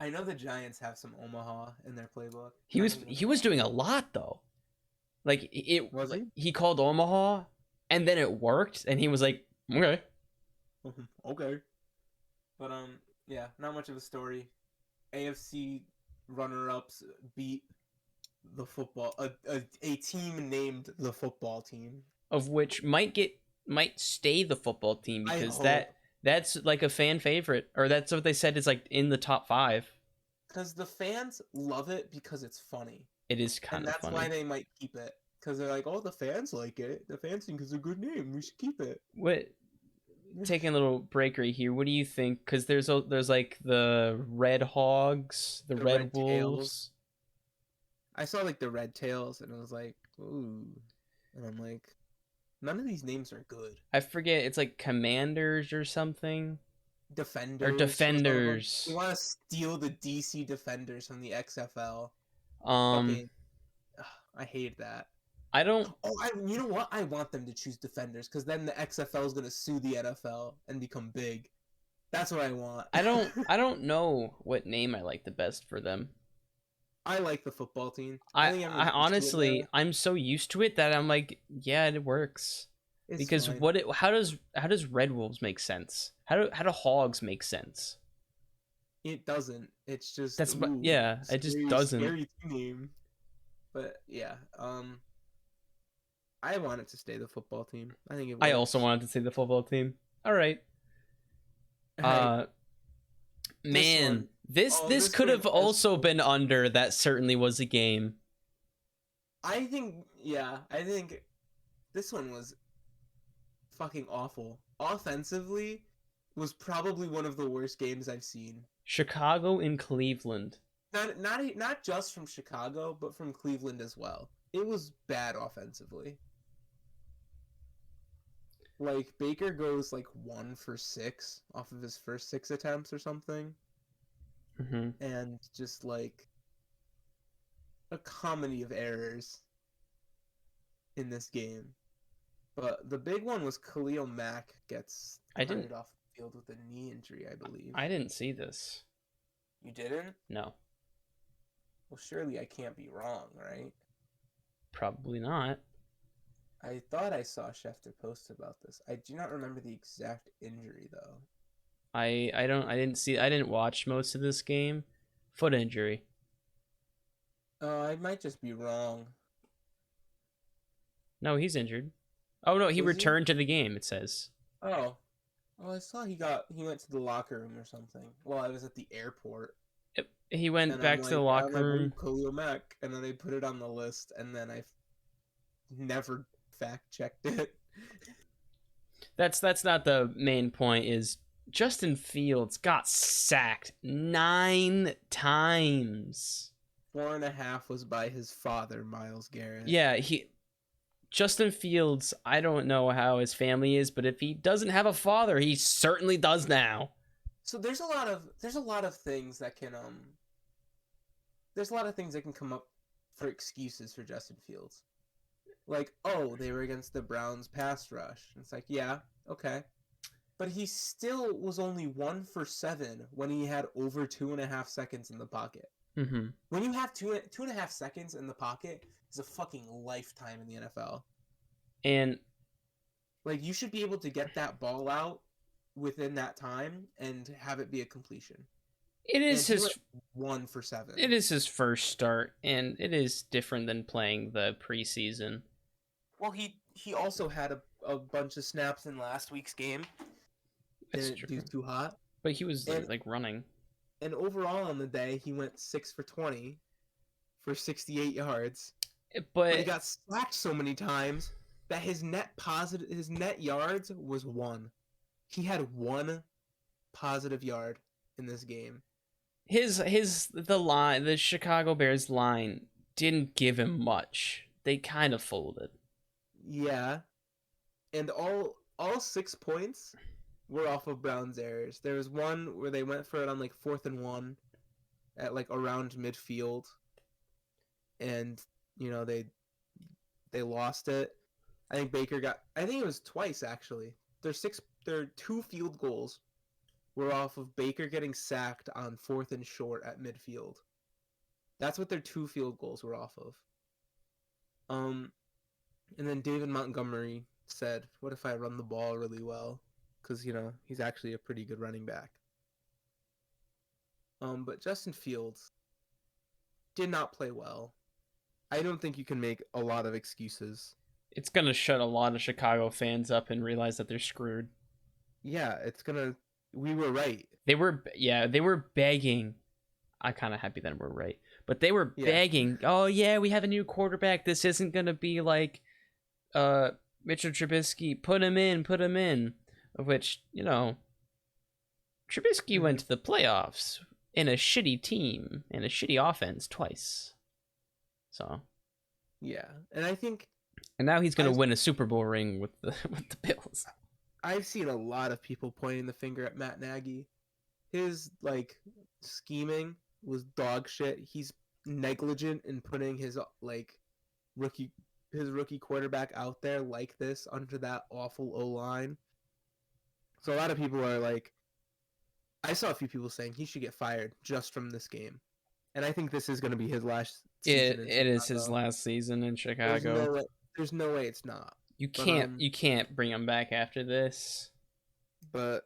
Speaker 2: I know the Giants have some Omaha in their playbook.
Speaker 1: He was doing a lot though. Like it
Speaker 2: Was he?
Speaker 1: he called Omaha and then it worked and he was like, okay.
Speaker 2: Okay. But yeah, not much of a story. AFC runner-ups beat the football a team named the football team.
Speaker 1: Of which might stay the football team
Speaker 2: I
Speaker 1: because
Speaker 2: hope.
Speaker 1: that's like a fan favorite, or that's what they said is like in the top 5.
Speaker 2: Because the fans love it because it's funny.
Speaker 1: It is
Speaker 2: And
Speaker 1: kind of
Speaker 2: that's why
Speaker 1: funny.
Speaker 2: they might keep it. Because they're like, oh, the fans like it. The fans think it's a good name. We should keep it.
Speaker 1: What taking a little break right here. What do you think? Because there's like the Red Hogs, the
Speaker 2: The
Speaker 1: Red
Speaker 2: red tails.
Speaker 1: Wolves.
Speaker 2: I saw like the red tails and I was like, ooh. And I'm like, none of these names are good.
Speaker 1: I forget. It's like Commanders or something, or
Speaker 2: Defenders was one of them. We
Speaker 1: Defenders.
Speaker 2: want to steal the DC Defenders from the XFL.
Speaker 1: Um,
Speaker 2: Fucking, ugh, I hate that.
Speaker 1: I don't.
Speaker 2: Oh, you know what? I want them to choose Defenders because then the XFL is gonna sue the NFL and become big. That's what I want.
Speaker 1: I don't know what name I like the best for them.
Speaker 2: I like the football team.
Speaker 1: I
Speaker 2: think I'm
Speaker 1: I
Speaker 2: used to it
Speaker 1: honestly
Speaker 2: now.
Speaker 1: I'm so used to it that I'm like, yeah, it works.
Speaker 2: It's
Speaker 1: Because
Speaker 2: fine.
Speaker 1: how does Red Wolves make sense? How do Hogs make sense?
Speaker 2: It doesn't. It's just
Speaker 1: That's
Speaker 2: ooh,
Speaker 1: yeah, it just
Speaker 2: scary,
Speaker 1: doesn't.
Speaker 2: scary name. But yeah, I want it to stay the football team. I think it
Speaker 1: I
Speaker 2: works.
Speaker 1: also wanted to say the football team. All right.
Speaker 2: Hey, this
Speaker 1: Man,
Speaker 2: one.
Speaker 1: this
Speaker 2: Oh,
Speaker 1: this
Speaker 2: this
Speaker 1: could
Speaker 2: one
Speaker 1: have
Speaker 2: has.
Speaker 1: also been under. That certainly was a game.
Speaker 2: I think, yeah, I think this one was fucking awful. Offensively, was probably one of the worst games I've seen.
Speaker 1: Chicago and Cleveland.
Speaker 2: Not just from Chicago, but from Cleveland as well. It was bad offensively. Like Baker goes like 1 for 6 off of his first 6 attempts or something,
Speaker 1: Mm-hmm.
Speaker 2: and just like a comedy of errors in this game. But the big one was Khalil Mack gets
Speaker 1: I didn't
Speaker 2: carted off the field with a knee injury, I believe.
Speaker 1: I didn't see this.
Speaker 2: You didn't?
Speaker 1: No,
Speaker 2: Well, surely I can't be wrong, right?
Speaker 1: probably not.
Speaker 2: I thought I saw Schefter post about this. I do not remember the exact injury though.
Speaker 1: I didn't watch most of this game. Foot injury.
Speaker 2: I might just be wrong.
Speaker 1: No, he's injured. Oh no, he
Speaker 2: Was he?
Speaker 1: returned to the game. It says.
Speaker 2: Oh. Well, I saw he went to the locker room or something. Well, I was at the airport.
Speaker 1: Yep. He went
Speaker 2: And
Speaker 1: back to the locker room.
Speaker 2: Ooh, Khalil Mack, and then they put it on the list, and then I never fact checked it.
Speaker 1: That's not the main point. Is Justin Fields got sacked 9 times.
Speaker 2: 4.5 was by his father, Myles Garrett.
Speaker 1: Yeah, Justin Fields, I don't know how his family is, but if he doesn't have a father, he certainly does now.
Speaker 2: So there's a lot of things that can there's a lot of things that can come up for excuses for Justin Fields. Like, oh, they were against the Browns pass rush. It's like, yeah, okay. But he still was only 1 for 7 when he had over 2.5 seconds in the pocket.
Speaker 1: Mm-hmm.
Speaker 2: When you have 2.5 seconds in the pocket, it's a fucking lifetime in the NFL.
Speaker 1: And
Speaker 2: like, you should be able to get that ball out within that time and have it be a completion.
Speaker 1: it is his
Speaker 2: 1 for 7.
Speaker 1: it is his first start, and it is different than playing the preseason.
Speaker 2: Well, he also had a bunch of snaps in last week's game.
Speaker 1: That's
Speaker 2: Didn't
Speaker 1: true.
Speaker 2: do too hot.
Speaker 1: But he was like running.
Speaker 2: And overall on the day, he went 6 for 20 for 68 yards. But he got sacked so many times that his net yards was 1. He had 1 positive yard in this game.
Speaker 1: The Chicago Bears line didn't give him much. They kind of folded.
Speaker 2: Yeah. And all 6 points were off of Brown's errors. There was one where they went for it on like 4th and 1 at like around midfield. And, you know, they lost it. I think it was twice actually. Their 2 field goals were off of Baker getting sacked on 4th and short at midfield. That's what their 2 field goals were off of. And then David Montgomery said, "What if I run the ball really well?" Because he's actually a pretty good running back. But Justin Fields did not play well. I don't think you can make a lot of excuses.
Speaker 1: It's gonna shut a lot of Chicago fans up and realize that they're screwed.
Speaker 2: Yeah, it's gonna. We were right.
Speaker 1: They were begging. I'm kind of happy that we're right, but they were begging. Oh yeah, we have a new quarterback. This isn't gonna be like, Mitchell Trubisky. Put him in. Of which Trubisky went to the playoffs in a shitty team and a shitty offense twice. So.
Speaker 2: Yeah, and I think.
Speaker 1: And now he's gonna win a Super Bowl ring with the Bills.
Speaker 2: I've seen a lot of people pointing the finger at Matt Nagy. His scheming was dog shit. He's negligent in putting his rookie quarterback out there like this under that awful O-line. So a lot of people are I saw a few people saying he should get fired just from this game. And I think this is going to be his last season.
Speaker 1: It is his last season in Chicago.
Speaker 2: There's no way it's not.
Speaker 1: You can't bring him back after this.
Speaker 2: But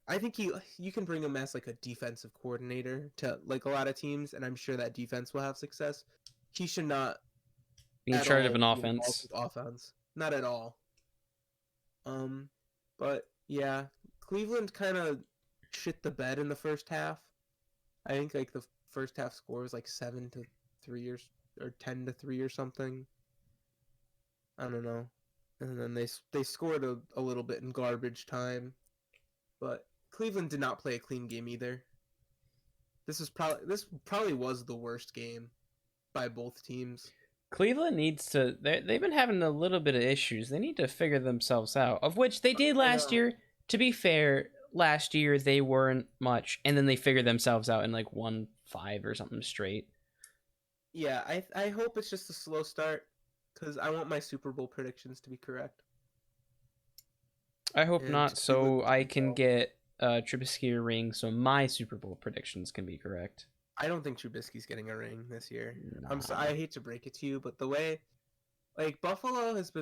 Speaker 2: I think you can bring him as a defensive coordinator to a lot of teams, and I'm sure that defense will have success. He should not
Speaker 1: be in charge of an offense.
Speaker 2: Not at all. But yeah, Cleveland kind of shit the bed in the first half. I think the first half score was 7-3 or 10-3 or something. I don't know. And then they scored a little bit in garbage time. But Cleveland did not play a clean game either. This probably was the worst game by both teams.
Speaker 1: Cleveland needs to. They've been having a little bit of issues. They need to figure themselves out, of which they did last year. To be fair, last year they weren't much, and then they figured themselves out in 1-5 or something straight.
Speaker 2: Yeah, I hope it's just a slow start, because I want my Super Bowl predictions to be correct.
Speaker 1: I hope not, so I can get Trubisky a ring, so my Super Bowl predictions can be correct.
Speaker 2: I don't think Trubisky's getting a ring this year.
Speaker 1: Nah.
Speaker 2: I'm sorry, I hate to break it to you, but the way, Buffalo's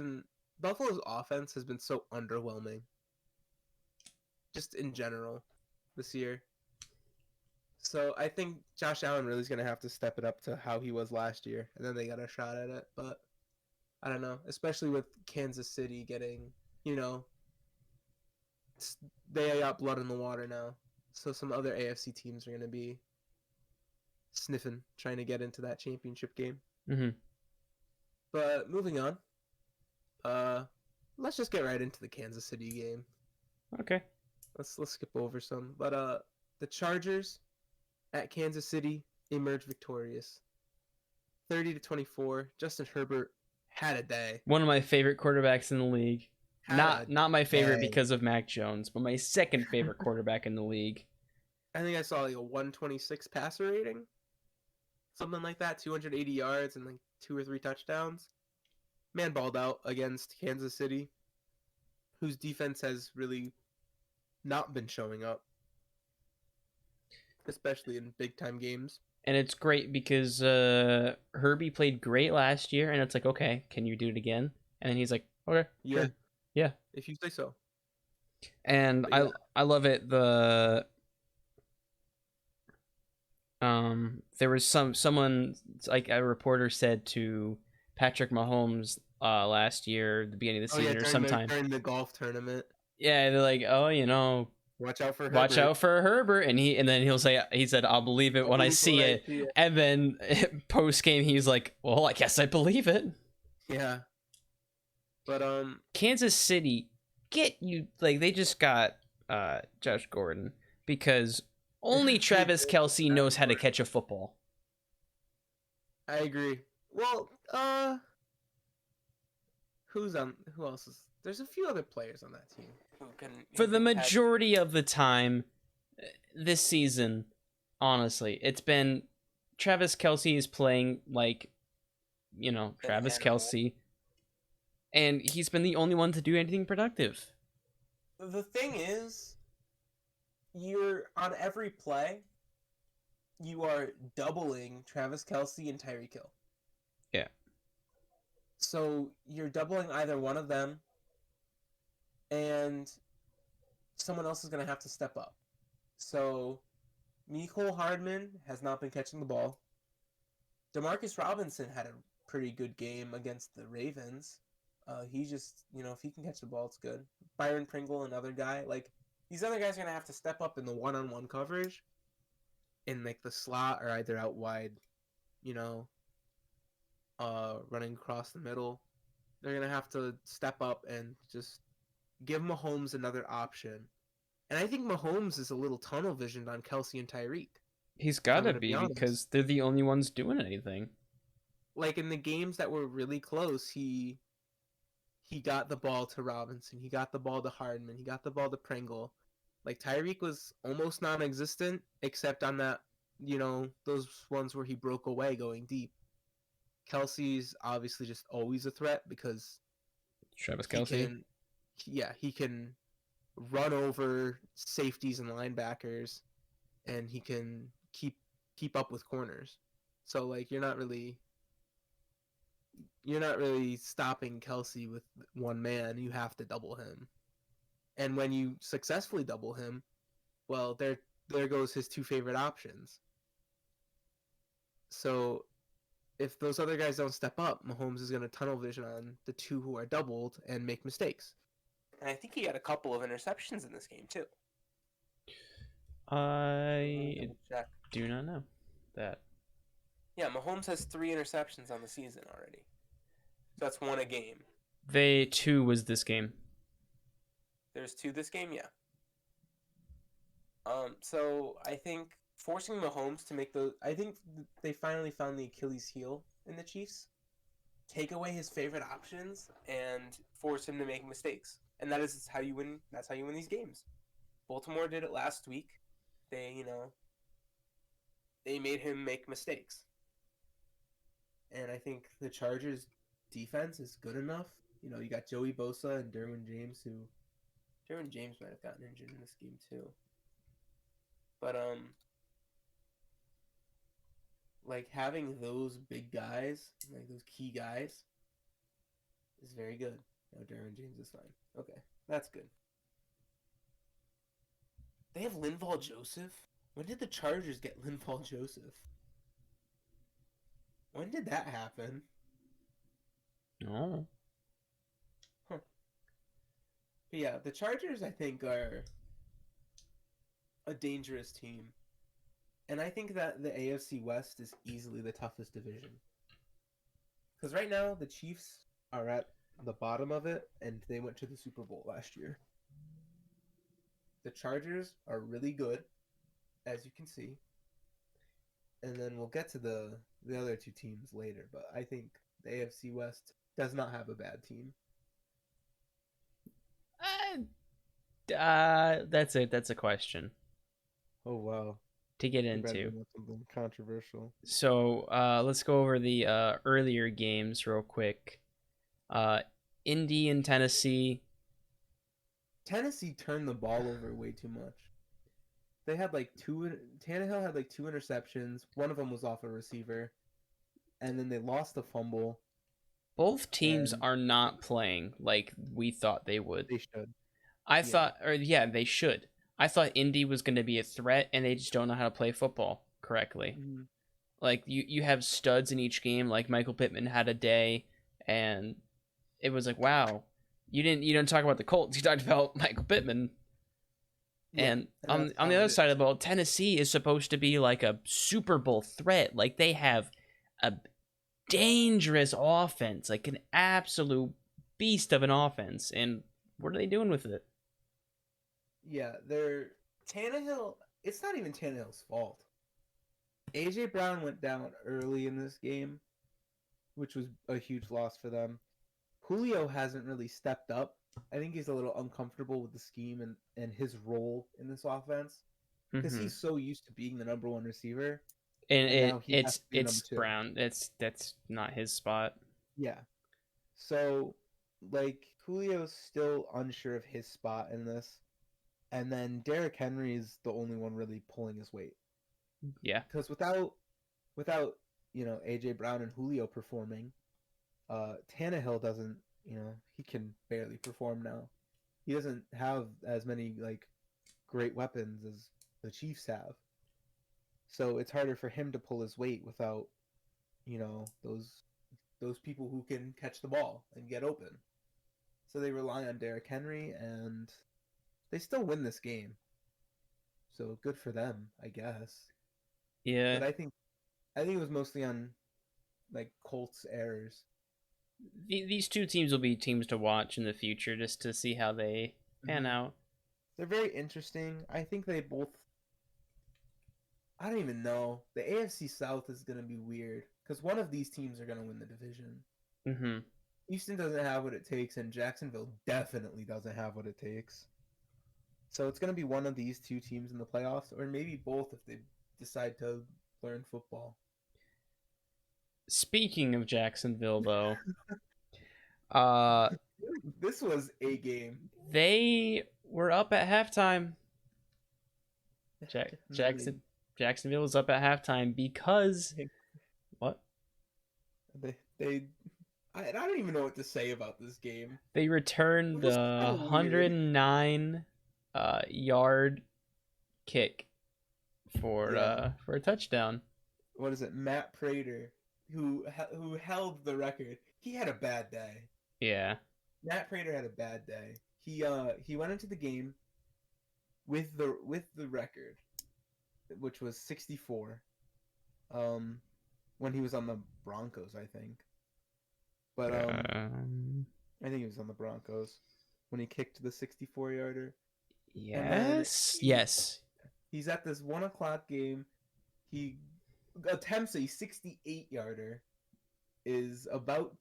Speaker 2: offense has been so underwhelming, just in general, this year. So I think Josh Allen really is going to have to step it up to how he was last year, and then they got a shot at it. But I don't know, especially with Kansas City getting, they got blood in the water now. So some other AFC teams are going to be sniffing, trying to get into that championship game.
Speaker 1: Mm-hmm.
Speaker 2: But moving on, let's just get right into the Kansas City game.
Speaker 1: Okay.
Speaker 2: Let's skip over some. But the Chargers at Kansas City emerged victorious, 30-24. Justin Herbert had a day.
Speaker 1: One of my favorite quarterbacks in the league. Not my favorite because of Mac Jones, but my second favorite quarterback in the league.
Speaker 2: I think I saw a 126 passer rating, something like that, 280 yards and 2 or 3 touchdowns. Man balled out against Kansas City, whose defense has really not been showing up, especially in big time games.
Speaker 1: And it's great because Herbie played great last year, and it's okay, can you do it again? And then he's like, okay,
Speaker 2: yeah,
Speaker 1: sure. Yeah,
Speaker 2: if you say so.
Speaker 1: And
Speaker 2: yeah.
Speaker 1: I love it. There was someone a reporter said to Patrick Mahomes last year, the beginning of the season or sometime
Speaker 2: during the golf tournament.
Speaker 1: Yeah, they're like, oh,
Speaker 2: watch out for
Speaker 1: Herbert, and he said, I'll believe it when I see it. And then post game, he's like, well, I guess I believe it.
Speaker 2: Yeah. But
Speaker 1: Kansas City, they just got Josh Gordon because only Travis Kelce knows how to catch a football.
Speaker 2: I agree. Well, who else is? There's a few other players on that team who can.
Speaker 1: For the majority of the time this season, honestly, it's been Travis Kelce is playing Travis Kelce. And he's been the only one to do anything productive.
Speaker 2: The thing is, you're on every play, you are doubling Travis Kelce and Tyreek Hill.
Speaker 1: Yeah.
Speaker 2: So you're doubling either one of them, and someone else is going to have to step up. So Mecole Hardman has not been catching the ball. Demarcus Robinson had a pretty good game against the Ravens. He just, if he can catch the ball, it's good. Byron Pringle, another guy. Like, these other guys are going to have to step up in the one-on-one coverage in, like, the slot or either out wide, running across the middle. They're going to have to step up and just give Mahomes another option. And I think Mahomes is a little tunnel visioned on Kelsey and Tyreek.
Speaker 1: He's got to be because they're the only ones doing anything.
Speaker 2: Like in the games that were really close, he got the ball to Robinson, he got the ball to Hardman, he got the ball to Pringle. Like Tyreek was almost non-existent except on that, those ones where he broke away going deep. Kelsey's obviously just always a threat because
Speaker 1: Travis Kelce.
Speaker 2: He can run over safeties and linebackers, and he can keep up with corners. So like you're not really stopping Kelsey with one man. You have to double him, and when you successfully double him, well, there goes his two favorite options. So if those other guys don't step up, Mahomes is going to tunnel vision on the two who are doubled and make mistakes. And I think he had a couple of interceptions in this game too.
Speaker 1: I do not know that.
Speaker 2: Yeah, Mahomes has 3 interceptions on the season already. So that's 1 a game.
Speaker 1: 2 was this game.
Speaker 2: There's 2 this game, yeah. So I think forcing Mahomes to make those... I think they finally found the Achilles heel in the Chiefs. Take away his favorite options and force him to make mistakes. And that's how you win these games. Baltimore did it last week. They made him make mistakes. And I think the Chargers' defense is good enough. You got Joey Bosa and Derwin James, Derwin James might have gotten injured in this game too. But like having those big guys, like those key guys, is very good. No, Derwin James is fine. Okay, that's good. They have Linval Joseph. When did the Chargers get Linval Joseph? When did that happen?
Speaker 1: No.
Speaker 2: Huh. But yeah, the Chargers, I think, are a dangerous team. And I think that the AFC West is easily the toughest division. Because right now, the Chiefs are at the bottom of it, and they went to the Super Bowl last year. The Chargers are really good, as you can see. And then we'll get to the other 2 teams later, but I think the AFC West does not have a bad team.
Speaker 1: That's it. That's a question.
Speaker 2: Oh, wow.
Speaker 1: To get into.
Speaker 2: Something controversial.
Speaker 1: So let's go over the earlier games real quick. Indy and Tennessee.
Speaker 2: Tennessee turned the ball over way too much. They had Tannehill had 2 interceptions. One of them was off a receiver. And then they lost the fumble.
Speaker 1: Both teams are not playing like we thought they would.
Speaker 2: They should.
Speaker 1: They should. I thought Indy was going to be a threat, and they just don't know how to play football correctly. Mm-hmm. Like, you have studs in each game, like Michael Pittman had a day, and it was like, wow, you didn't talk about the Colts, you talked about Michael Pittman. Yeah, and on the other side of the ball, Tennessee is supposed to be like a Super Bowl threat. Like, they have a dangerous offense, like an absolute beast of an offense, and what are they doing with it?
Speaker 2: Yeah, Tannehill. It's not even Tannehill's fault. AJ Brown went down early in this game, which was a huge loss for them. Julio hasn't really stepped up. I think he's a little uncomfortable with the scheme and his role in this offense because he's so used to being the number 1 receiver.
Speaker 1: And it's Brown. That's not his spot.
Speaker 2: Yeah. So, like, Julio's still unsure of his spot in this. And then Derrick Henry is the only one really pulling his weight.
Speaker 1: Yeah.
Speaker 2: Because without AJ Brown and Julio performing, Tannehill doesn't, he can barely perform now. He doesn't have as many like great weapons as the Chiefs have. So it's harder for him to pull his weight without, those people who can catch the ball and get open. So they rely on Derrick Henry, and they still win this game. So good for them, I guess.
Speaker 1: Yeah.
Speaker 2: But I think it was mostly on like Colts errors.
Speaker 1: These two teams will be teams to watch in the future just to see how they pan out.
Speaker 2: They're very interesting. I think they both. I don't even know. The AFC South is going to be weird because one of these teams are going to win the division.
Speaker 1: Mm-hmm.
Speaker 2: Houston doesn't have what it takes, and Jacksonville definitely doesn't have what it takes. So it's going to be one of these two teams in the playoffs, or maybe both if they decide to learn football.
Speaker 1: Speaking of Jacksonville, though,
Speaker 2: this was a game.
Speaker 1: They were up at halftime. Jacksonville was up at halftime because what?
Speaker 2: I don't even know what to say about this game.
Speaker 1: They returned the 109 yard kick for a touchdown.
Speaker 2: What is it? Matt Prater, who held the record. He had a bad day.
Speaker 1: Yeah.
Speaker 2: Matt Prater had a bad day. He went into the game with the record, which was 64. When he was on the Broncos, I think. But I think he was on the Broncos when he kicked the 64-yarder.
Speaker 1: Yes. Yes.
Speaker 2: He's at this 1:00 game. He attempts a 68-yarder, is about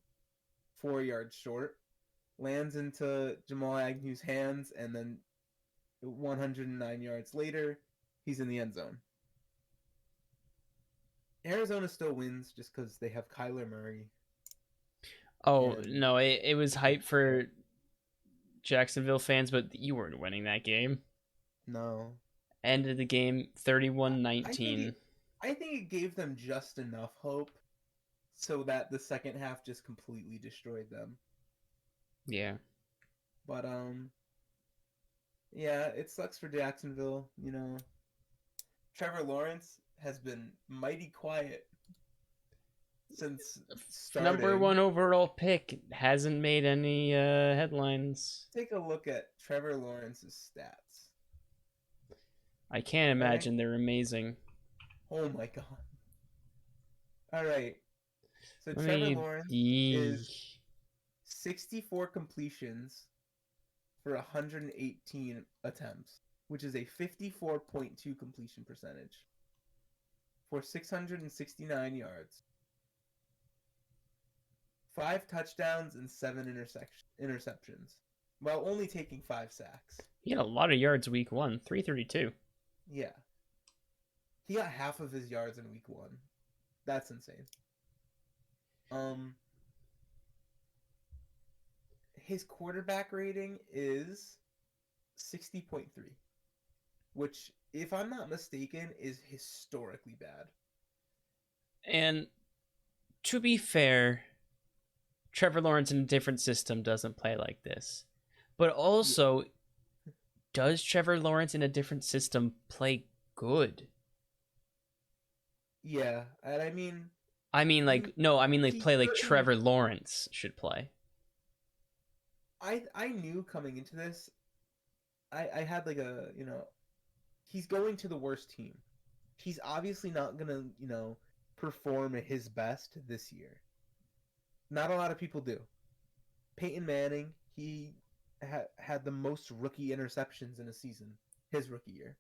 Speaker 2: 4 yards short, lands into Jamal Agnew's hands, and then 109 yards later, he's in the end zone. Arizona still wins just because they have Kyler Murray.
Speaker 1: Oh, no, it was hype for Jacksonville fans, but you weren't winning that game.
Speaker 2: No.
Speaker 1: Ended the game 31-19.
Speaker 2: I think it gave them just enough hope so that the second half just completely destroyed them.
Speaker 1: Yeah.
Speaker 2: But, yeah, it sucks for Jacksonville, Trevor Lawrence has been mighty quiet since starting.
Speaker 1: Number 1 overall pick hasn't made any headlines.
Speaker 2: Take a look at Trevor Lawrence's stats.
Speaker 1: I can't imagine they're amazing.
Speaker 2: Oh my god. Alright. So Trevor Lawrence is 64 completions for 118 attempts, which is a 54.2 completion percentage for 669 yards. 5 touchdowns and 7 interceptions, while only taking 5 sacks.
Speaker 1: He had a lot of yards week 1, 332.
Speaker 2: Yeah. He got half of his yards in week 1. That's insane. His quarterback rating is 60.3, which, if I'm not mistaken, is historically bad.
Speaker 1: And to be fair, Trevor Lawrence in a different system doesn't play like this. But also, does Trevor Lawrence in a different system play good?
Speaker 2: Yeah, and I mean
Speaker 1: play like Trevor Lawrence should play.
Speaker 2: I knew coming into this, I had like he's going to the worst team. He's obviously not gonna, perform at his best this year. Not a lot of people do. Peyton Manning, he had the most rookie interceptions in a season, his rookie year.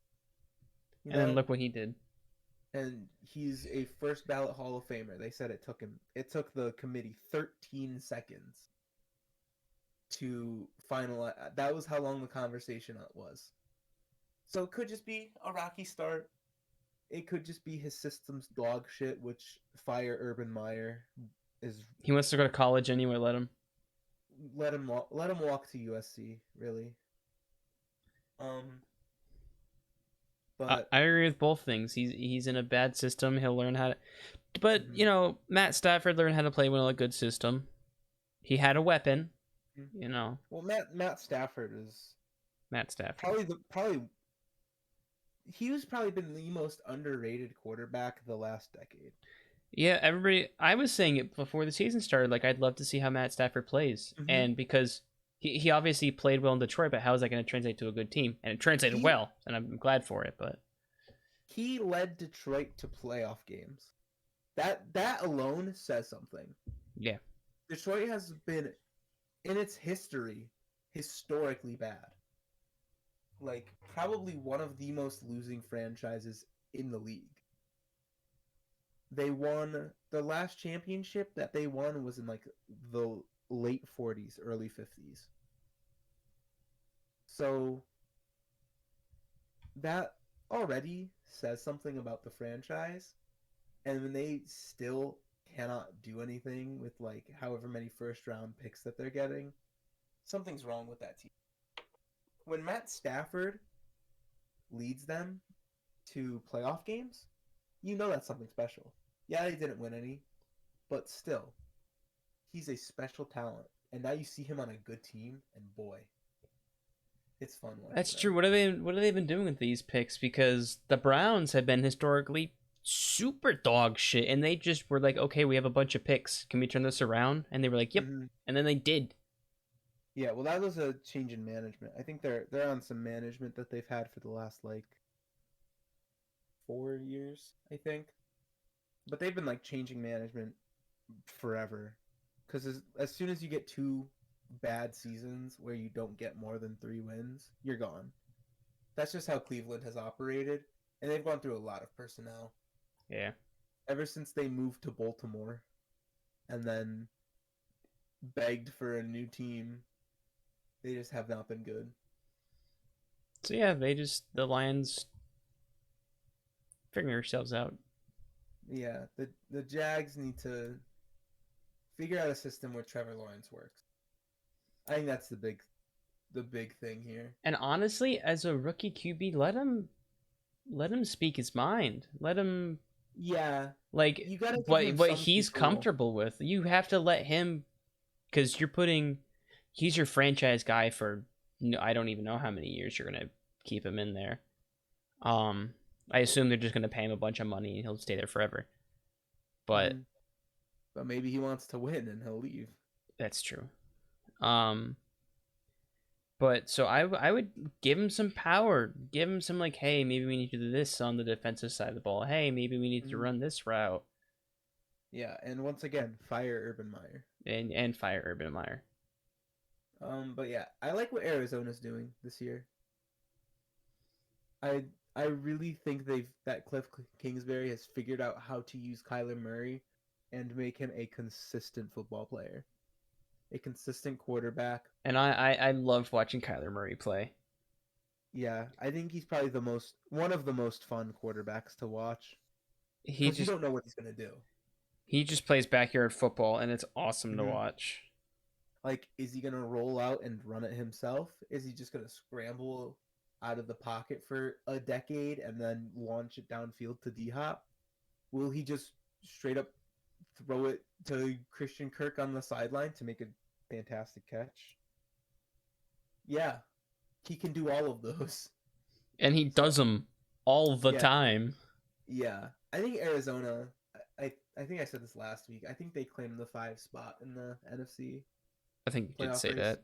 Speaker 1: And then look what he did.
Speaker 2: And he's a first ballot Hall of Famer. They said it took the committee 13 seconds to finalize. That was how long the conversation was. So it could just be a rocky start. It could just be his system's dog shit, which fire Urban Meyer is.
Speaker 1: He wants to go to college anyway. Let him.
Speaker 2: Let him walk to USC. Really. But
Speaker 1: I agree with both things. He's in a bad system. He'll learn how to. But Matt Stafford learned how to play in a good system. He had a weapon,
Speaker 2: Mhm.
Speaker 1: you know,
Speaker 2: Well, Matt Stafford is
Speaker 1: Matt Stafford.
Speaker 2: probably he was probably been the most underrated quarterback the last decade.
Speaker 1: Yeah, everybody. I was saying it before the season started. Like, I'd love to see how Matt Stafford plays,
Speaker 2: Mm-hmm.
Speaker 1: and because he obviously played well in Detroit, but how is that going to translate to a good team? And it translated
Speaker 2: He
Speaker 1: well, and I'm glad for it. But
Speaker 2: he led Detroit to playoff games. That alone says something.
Speaker 1: yeah,
Speaker 2: Detroit has been in its history historically bad. Like probably one of the most losing franchises in the league. They won the last championship that they won was in like the late 40s, early 50s. So that already says something about the franchise. And when they still cannot do anything with like however many first round picks that they're getting, something's wrong with that team. When Matt Stafford leads them to playoff games, you know that's something special. Yeah, they didn't win any, but still, he's a special talent. And now you see him on a good team, and boy, it's fun watching
Speaker 1: that's
Speaker 2: them.
Speaker 1: true. What have they been doing with these picks? Because the Browns have been historically super dog shit, and they just were like, okay, we have a bunch of picks. Can we turn this around? And they were like, yep,
Speaker 2: Mm-hmm.
Speaker 1: and then they did.
Speaker 2: Yeah, well, that was a change in management. I think they're on some management that they've had for the last like 4 years, I think. But they've been like changing management forever. Because as soon as you get two bad seasons where you don't get more than 3 wins, you're gone. That's just how Cleveland has operated, and they've gone through a lot of personnel
Speaker 1: Yeah.
Speaker 2: ever since they moved to Baltimore, and then begged for a new team. They just have not been good.
Speaker 1: So yeah, the Lions figuring themselves out.
Speaker 2: Yeah, the Jags need to figure out a system where Trevor Lawrence works. I think that's the big thing here.
Speaker 1: And honestly, as a rookie QB, let him speak his mind. Let him
Speaker 2: Yeah,
Speaker 1: like
Speaker 2: you got to give
Speaker 1: what
Speaker 2: him
Speaker 1: what
Speaker 2: some
Speaker 1: he's
Speaker 2: control.
Speaker 1: comfortable with. You have to let him because he's your franchise guy for I don't even know how many years you're gonna keep him in there. Um, I assume they're just gonna pay him a bunch of money and he'll stay there forever. But
Speaker 2: Mm, but maybe he wants to win and he'll leave.
Speaker 1: that's true. Um, but so I would give him some power, give him some like, hey, maybe we need to do this on the defensive side of the ball. Hey, maybe we need to
Speaker 2: Mm,
Speaker 1: run this route
Speaker 2: yeah, and once again, fire Urban Meyer.
Speaker 1: and fire Urban Meyer.
Speaker 2: But yeah, I like what Arizona's doing this year. I I really think that Cliff Kingsbury has figured out how to use Kyler Murray and make him a consistent football player, a consistent quarterback.
Speaker 1: And I love watching Kyler Murray play.
Speaker 2: Yeah, I think he's probably one of the most fun quarterbacks to watch
Speaker 1: He
Speaker 2: because you
Speaker 1: just
Speaker 2: don't know what he's gonna do.
Speaker 1: he just plays backyard football and it's awesome to
Speaker 2: Mm-hmm.
Speaker 1: watch.
Speaker 2: Like, is he gonna roll out and run it himself? Is he just gonna scramble out of the pocket for a decade and then launch it downfield to D Hop? Will he just straight up throw it to Christian Kirk on the sideline to make a fantastic catch? Yeah, he can do all of those.
Speaker 1: And he
Speaker 2: So
Speaker 1: does them all the
Speaker 2: yeah,
Speaker 1: time.
Speaker 2: yeah. I think Arizona. I think I said this last week. I think they claim the 5 spot in the NFC
Speaker 1: I think you did
Speaker 2: playoff
Speaker 1: say
Speaker 2: race.
Speaker 1: that.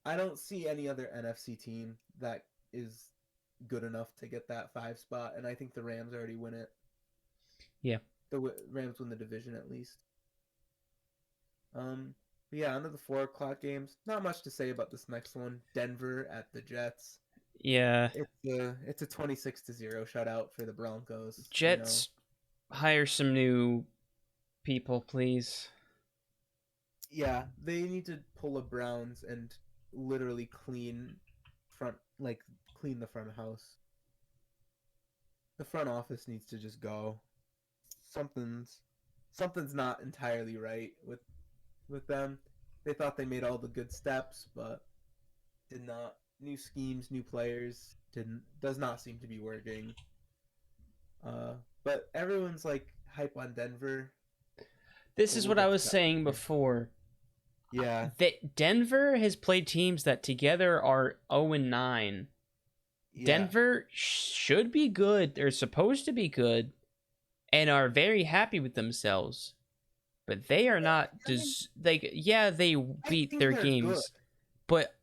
Speaker 2: I don't see any other NFC team that is good enough to get that 5 spot, and I think the Rams already win it.
Speaker 1: Yeah.
Speaker 2: The Rams win the division at least. But yeah, under the 4 o'clock games. Not much to say about this next one. Denver at the Jets.
Speaker 1: Yeah.
Speaker 2: It's a 26-0 shutout for the Broncos.
Speaker 1: Jets hire some new people, please.
Speaker 2: Yeah, they need to pull a Browns and literally clean the front house. The front office needs to just go. Something's something's not entirely right with them. They thought they made all the good steps, but did not. New schemes, new players didn't does not seem to be working. Uh, but everyone's like hype on Denver,
Speaker 1: This
Speaker 2: but
Speaker 1: is
Speaker 2: we'll
Speaker 1: what I
Speaker 2: get to
Speaker 1: was
Speaker 2: that
Speaker 1: saying
Speaker 2: later.
Speaker 1: before.
Speaker 2: Yeah.
Speaker 1: That Denver has played teams that together are 0-9.
Speaker 2: Yeah.
Speaker 1: Denver should be good. They're supposed to be good and are very happy with themselves. But they are not
Speaker 2: I mean,
Speaker 1: they
Speaker 2: I
Speaker 1: beat
Speaker 2: think
Speaker 1: their
Speaker 2: they're good.
Speaker 1: games, but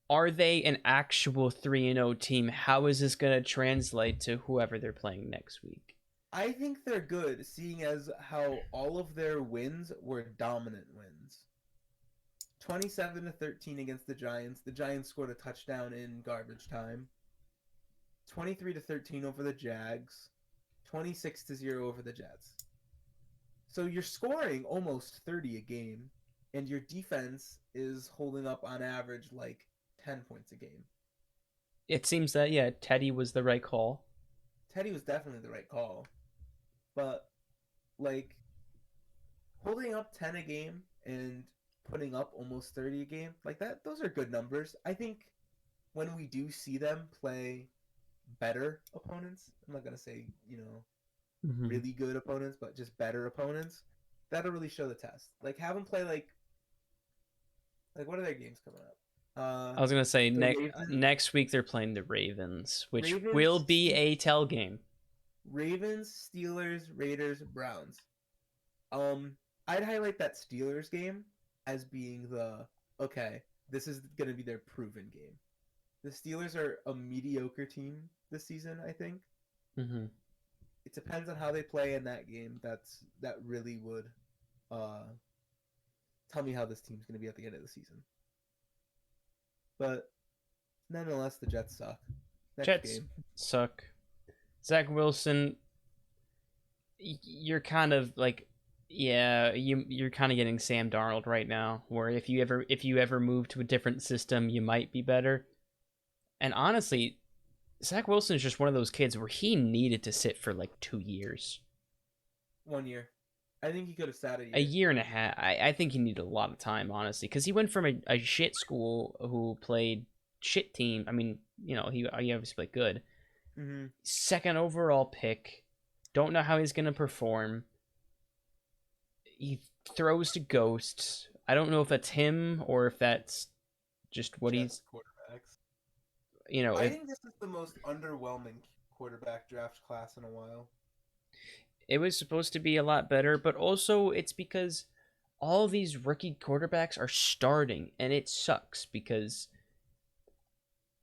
Speaker 1: are they an actual 3-0 team? How is this going to translate to whoever they're playing next week?
Speaker 2: I think they're good, seeing as how all of their wins were dominant wins. 27-13 against the Giants. The Giants scored a touchdown in garbage time. 23-13 over the Jags. 26-0 over the Jets. So you're scoring almost 30 a game, and your defense is holding up on average like 10 points a game.
Speaker 1: It seems that, yeah, Teddy was the right call.
Speaker 2: Teddy was definitely the right call. But, like, holding up 10 a game and putting up almost 30 a game, like that, those are good numbers. I think when we do see them play better opponents, I'm not going to say, really good opponents, but just better opponents, that'll really show the test. Like, have them play, like what are their games coming up?
Speaker 1: I was gonna say
Speaker 2: Ravens,
Speaker 1: next week they're playing the Ravens, which will
Speaker 2: Ravens,
Speaker 1: be a tell game.
Speaker 2: Ravens, Steelers, Raiders, Browns. I'd highlight that Steelers game as being okay, this is gonna be their proven game. The Steelers are a mediocre team this season, I think.
Speaker 1: Mm-hmm.
Speaker 2: It depends on how they play in that game. That really would tell me how this team's gonna be at the end of the season. But nonetheless, the Jets suck.
Speaker 1: Jets
Speaker 2: game.
Speaker 1: suck. Zack Wilson, you're kind of like, yeah, you're kind of getting Sam Darnold right now. Where if you ever move to a different system, you might be better. And honestly, Zack Wilson is just one of those kids where he needed to sit for like 2 years.
Speaker 2: 1 year. I think he could have sat a year.
Speaker 1: A year and a half. I think he needed a lot of time, honestly, because he went from a shit school who played shit team. I mean, he obviously played good.
Speaker 2: Mm-hmm.
Speaker 1: Second overall pick. Don't know how he's going to perform. He throws to ghosts. I don't know if that's him or if that's just what
Speaker 2: Jets
Speaker 1: he's...
Speaker 2: quarterbacks. I
Speaker 1: think
Speaker 2: this is the most underwhelming quarterback draft class in a while.
Speaker 1: It was supposed to be a lot better, but also it's because all of these rookie quarterbacks are starting, and it sucks because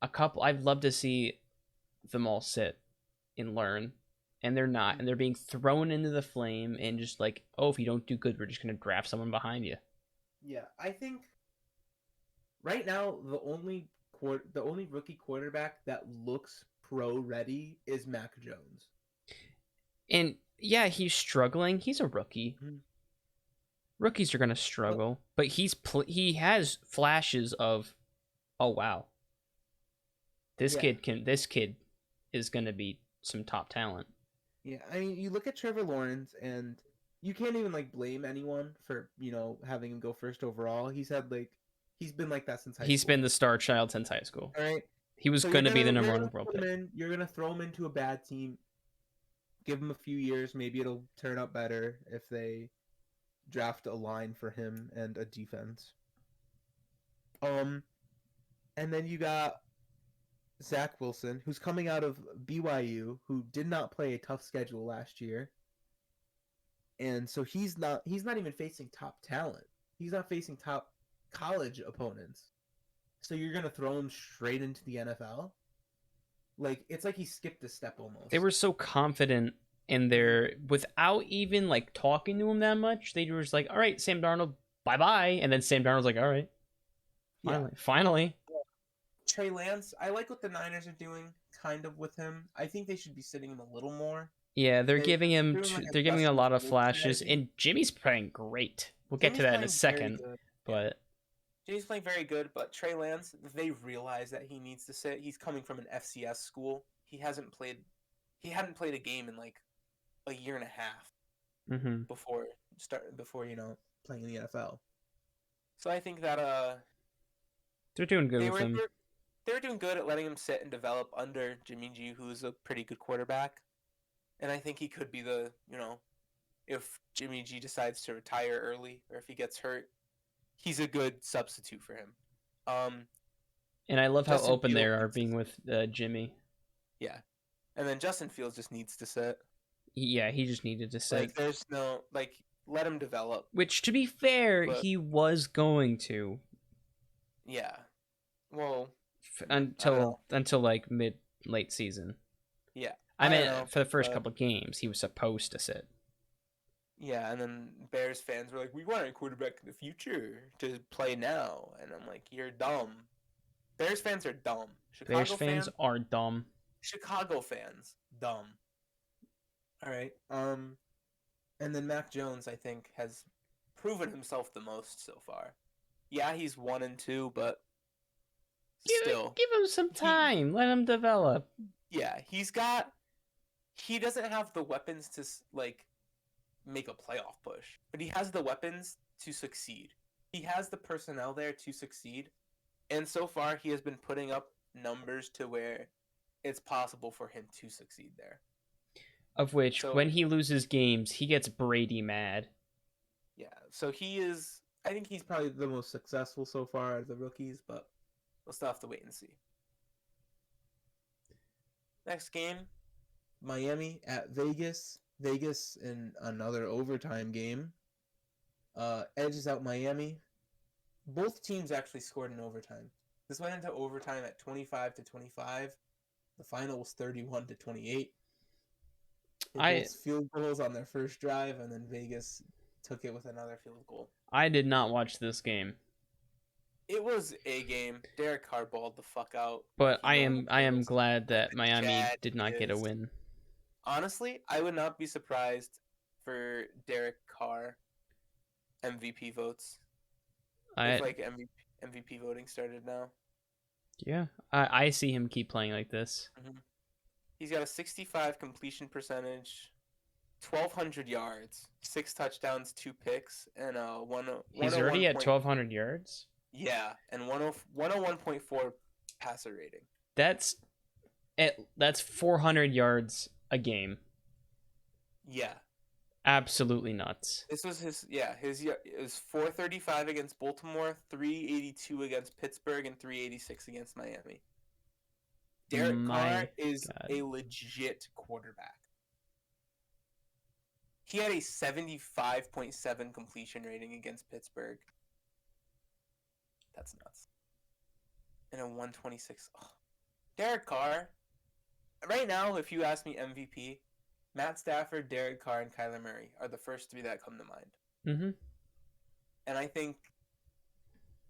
Speaker 1: I'd love to see them all sit and learn, and they're not, and they're being thrown into the flame, and just like, oh, if you don't do good, we're just going to draft someone behind you.
Speaker 2: Yeah, I think right now the only rookie quarterback that looks pro ready is Mac Jones.
Speaker 1: And yeah, he's struggling. He's a rookie.
Speaker 2: Mm-hmm.
Speaker 1: Rookies are going to struggle, but he has flashes of, oh wow, this kid is going to be some top talent.
Speaker 2: Yeah, I mean, you look at Trevor Lawrence, and you can't even blame anyone for having him go first overall. He's been like that since high school.
Speaker 1: He's been the star child since high school.
Speaker 2: All right,
Speaker 1: he was going to be the number one overall pick.
Speaker 2: You're gonna throw him into a bad team. Give him a few years, maybe it'll turn out better if they draft a line for him and a defense. And then you got Zack Wilson, who's coming out of BYU, who did not play a tough schedule last year. And so he's not even facing top talent. He's not facing top college opponents. So you're going to throw him straight into the NFL? It's like he skipped a step almost.
Speaker 1: They were so confident in their, without even talking to him that much, they were just like, all right, Sam Darnold, bye-bye. And then Sam Darnold's like, all right, finally.
Speaker 2: Trey Lance, I like what the Niners are doing kind of with him. I think they should be sitting him a little more.
Speaker 1: Yeah, they're giving him a lot of flashes, and Jimmy's playing great. We'll get to that in a second, but
Speaker 2: Jimmy's playing very good. But Trey Lance, they realize that he needs to sit. He's coming from an FCS school. He hadn't played a game in a year and a half before playing in the NFL. So I think that
Speaker 1: they're doing good with him.
Speaker 2: They were doing good at letting him sit and develop under Jimmy G, who's a pretty good quarterback. And I think he could be if Jimmy G decides to retire early or if he gets hurt, he's a good substitute for him.
Speaker 1: And I love how
Speaker 2: Justin
Speaker 1: open they
Speaker 2: Fields
Speaker 1: are
Speaker 2: needs to
Speaker 1: being with Jimmy.
Speaker 2: Yeah, and then Justin Fields just needs to sit.
Speaker 1: Yeah, he just needed to sit.
Speaker 2: Like, there's no let him develop.
Speaker 1: Which, to be fair,
Speaker 2: But
Speaker 1: he was going to.
Speaker 2: yeah, well,
Speaker 1: Until like late season.
Speaker 2: Yeah,
Speaker 1: I
Speaker 2: don't
Speaker 1: mean,
Speaker 2: know,
Speaker 1: for the first couple games, he was supposed to sit.
Speaker 2: Yeah, and then Bears fans were like, "We want a quarterback in the future to play now," and I'm like, "You're dumb." Bears fans are dumb.
Speaker 1: Bears fans are dumb.
Speaker 2: Chicago fans, dumb. All right. And then Mac Jones, I think, has proven himself the most so far. Yeah, he's 1-2, but still,
Speaker 1: give him some time. Let him develop.
Speaker 2: Yeah, he doesn't have the weapons to make a playoff push, but he has the weapons to succeed. He has the personnel there to succeed, and so far he has been putting up numbers to where it's possible for him to succeed there.
Speaker 1: Of which, when he loses games, he gets Brady mad.
Speaker 2: Yeah, so I think he's probably the most successful so far out of the rookies, but we'll still have to wait and see. Next game, Miami at Vegas. Vegas in another overtime game. Edges out Miami. Both teams actually scored in overtime. This went into overtime at 25-25. The final was 31-28. Both field goals on their first drive, and then Vegas took it with another field goal.
Speaker 1: I did not watch this game.
Speaker 2: It was a game. Derek Carr balled the fuck out.
Speaker 1: But I am glad that Miami did not get a win.
Speaker 2: Honestly, I would not be surprised for Derek Carr MVP votes. If MVP voting started now.
Speaker 1: Yeah, I see him keep playing like this.
Speaker 2: Mm-hmm. He's got a 65 completion percentage, 1,200 yards, 6 touchdowns, 2 picks, and
Speaker 1: He's already at 1,200 yards?
Speaker 2: Yeah, and 101.4 passer rating.
Speaker 1: That's 400 yards a game.
Speaker 2: Yeah.
Speaker 1: Absolutely nuts.
Speaker 2: This was it was 435 against Baltimore, 382 against Pittsburgh, and 386 against Miami. Derek Carr is a legit quarterback. He had a 75.7 completion rating against Pittsburgh. That's nuts. And a 126. Oh. Derek Carr. Right now, if you ask me MVP, Matt Stafford, Derek Carr, and Kyler Murray are the first 3 that come to mind.
Speaker 1: Mm-hmm.
Speaker 2: And I think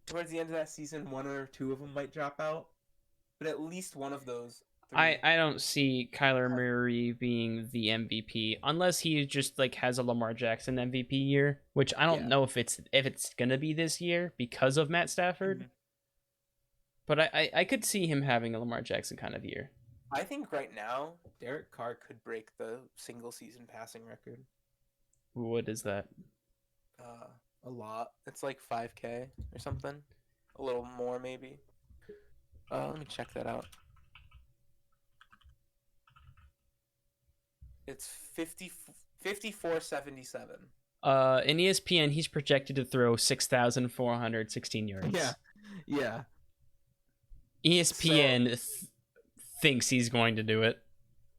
Speaker 2: towards the end of that season, 1 or 2 of them might drop out. But at least one of those 3.
Speaker 1: I don't see Kyler Murray being the MVP unless he just has a Lamar Jackson MVP year, which I don't know if it's gonna be this year because of Matt Stafford. Mm-hmm. But I could see him having a Lamar Jackson kind of year.
Speaker 2: I think right now Derek Carr could break the single season passing record.
Speaker 1: What is that?
Speaker 2: A lot. It's like 5K or something. A little more maybe. Let me check that out. It's 5477.
Speaker 1: In ESPN, he's projected to throw 6,416 yards.
Speaker 2: Yeah.
Speaker 1: ESPN thinks he's going to do it.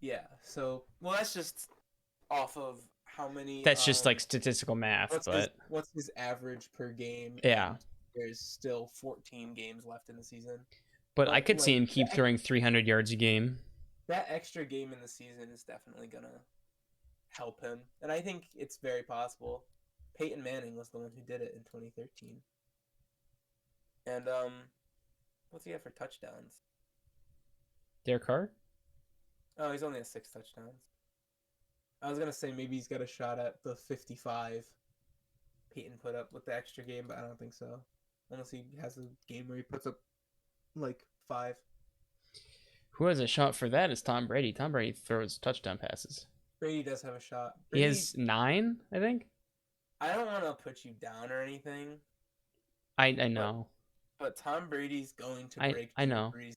Speaker 2: Yeah. So, well, that's just off of how many.
Speaker 1: That's just statistical math.
Speaker 2: What's his average per game?
Speaker 1: Yeah.
Speaker 2: There's still 14 games left in the season.
Speaker 1: But I could see him keep throwing 300 yards a game.
Speaker 2: That extra game in the season is definitely going to help him. And I think it's very possible. Peyton Manning was the one who did it in 2013. And, what's he have for touchdowns?
Speaker 1: Derek Carr?
Speaker 2: Oh, he's only at 6 touchdowns. I was going to say maybe he's got a shot at the 55 Peyton put up with the extra game, but I don't think so. Unless he has a game where he puts up 5.
Speaker 1: Who has a shot for that is Tom Brady. Tom Brady throws touchdown passes.
Speaker 2: Brady does have a shot.
Speaker 1: He has 9, I think.
Speaker 2: I don't want to put you down or anything.
Speaker 1: I know.
Speaker 2: But Tom Brady's going to break Drew Brees'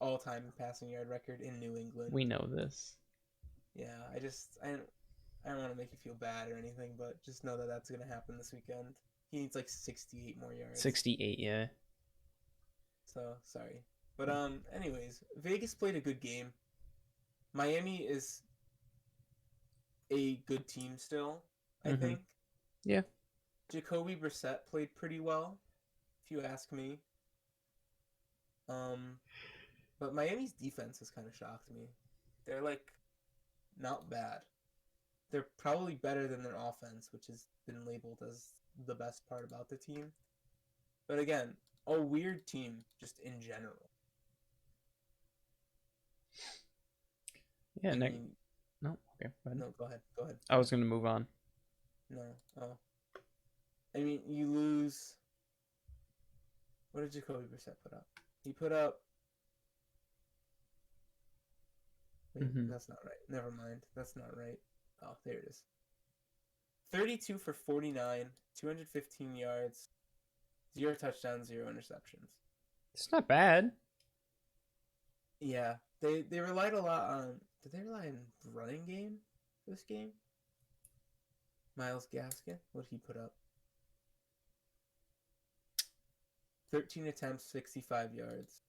Speaker 2: all-time passing yard record in New England.
Speaker 1: We know this.
Speaker 2: Yeah, I don't want to make you feel bad or anything, but just know that that's gonna happen this weekend. He needs like 68 more yards.
Speaker 1: 68, yeah.
Speaker 2: So sorry, but anyways, Vegas played a good game. Miami is a good team still, I think.
Speaker 1: Yeah.
Speaker 2: Jacoby Brissett played pretty well, if you ask me. But Miami's defense has kind of shocked me. They're like not bad. They're probably better than their offense, which has been labeled as the best part about the team. But again, a weird team just in general.
Speaker 1: Yeah, no, okay, go ahead.
Speaker 2: No, go ahead.
Speaker 1: I was going to move on.
Speaker 2: No, oh. I mean, you lose. What did Jacoby Brissett put up? He put up. Wait, that's not right. Never mind. That's not right. Oh, there it is. 32 for 49, 215 yards, 0 touchdowns, 0 interceptions.
Speaker 1: It's not bad.
Speaker 2: Yeah, they relied a lot on. Did they rely on running game this game? Myles Gaskin, what did he put up? 13 attempts, 65 yards.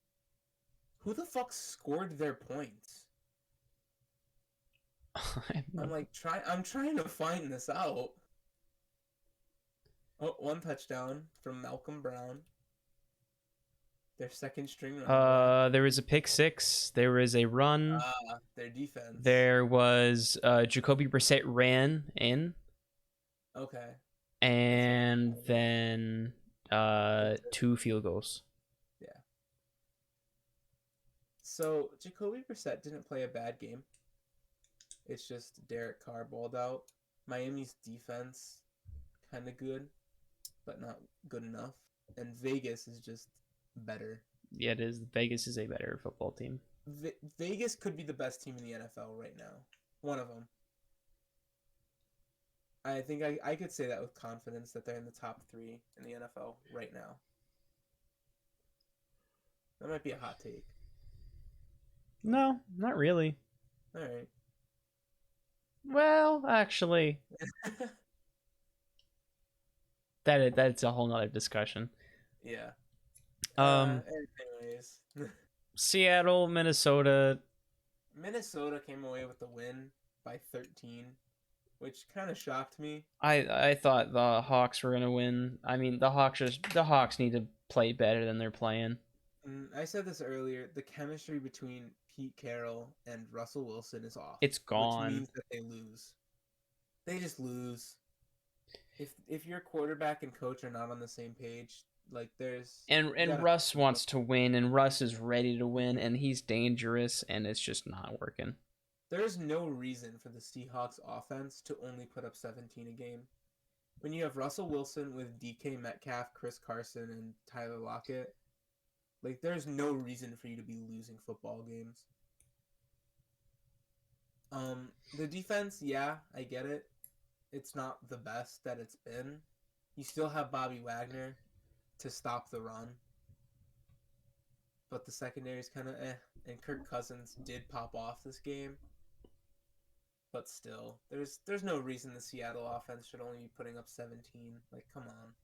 Speaker 2: Who the fuck scored their points? I'm trying to find this out. Oh, 1 touchdown from Malcolm Brown. Their second string running back.
Speaker 1: There was a pick six. There was a run.
Speaker 2: Their defense.
Speaker 1: There was Jacoby Brissett ran in.
Speaker 2: Okay.
Speaker 1: And then 2 field goals.
Speaker 2: Yeah. So Jacoby Brissett didn't play a bad game. It's just Derek Carr balled out. Miami's defense kind of good, but not good enough. And Vegas is just better.
Speaker 1: Yeah, it is. Vegas is a better football team.
Speaker 2: Vegas could be the best team in the NFL right now. One of them. I think I could say that with confidence that they're in the top 3 in the NFL right now. That might be a hot take.
Speaker 1: No, not really.
Speaker 2: All right.
Speaker 1: Well, actually, that's a whole nother discussion.
Speaker 2: Yeah. Anyways.
Speaker 1: Seattle, Minnesota.
Speaker 2: Minnesota came away with the win by 13, which kind of shocked me.
Speaker 1: I thought the Hawks were gonna win. I mean, the Hawks need to play better than they're playing.
Speaker 2: I said this earlier. The chemistry between Pete Carroll and Russell Wilson is off.
Speaker 1: It's gone.
Speaker 2: Which means that they lose. They just lose. If your quarterback and coach are not on the same page, like there's
Speaker 1: and Russ wants to win, and Russ is ready to win, and he's dangerous, and it's just not working.
Speaker 2: There's no reason for the Seahawks offense to only put up 17 a game. When you have Russell Wilson with DK Metcalf, Chris Carson, and Tyler Lockett, like there's no reason for you to be losing football games. The defense, yeah, I get it. It's not the best that it's been. You still have Bobby Wagner to stop the run. But the secondary is kind of and Kirk Cousins did pop off this game. But still, there's no reason the Seattle offense should only be putting up 17. Like, come on.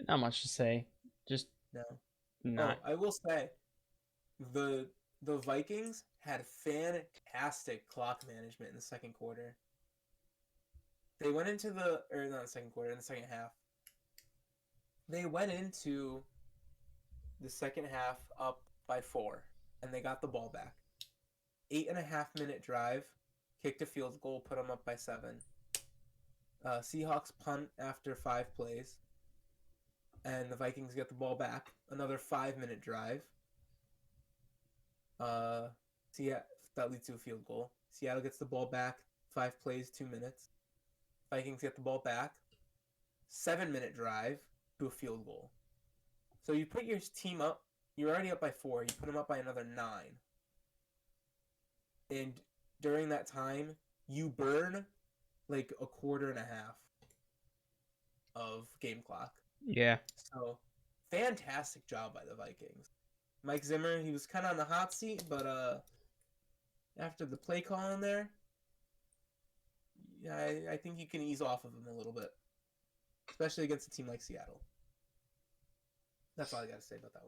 Speaker 1: Not much to say. Just
Speaker 2: no.
Speaker 1: Not.
Speaker 2: Oh, I will say, the Vikings had fantastic clock management in the second quarter. They went into in the second half. They went into the second half up by 4, and they got the ball back. 8.5-minute drive, kicked a field goal, put them up by 7. Seahawks punt after 5 plays, and the Vikings get the ball back. Another 5-minute drive. That leads to a field goal. Seattle gets the ball back. 5 plays, 2 minutes. Vikings get the ball back. 7-minute drive to a field goal. So you put your team up. You're already up by 4. You put them up by another 9. And during that time, you burn like a quarter and a half of game clock.
Speaker 1: Yeah.
Speaker 2: So, fantastic job by the Vikings. Mike Zimmer, he was kind of on the hot seat, but after the play call in there, yeah, I think you can ease off of him a little bit, especially against a team like Seattle. That's all I got to say about that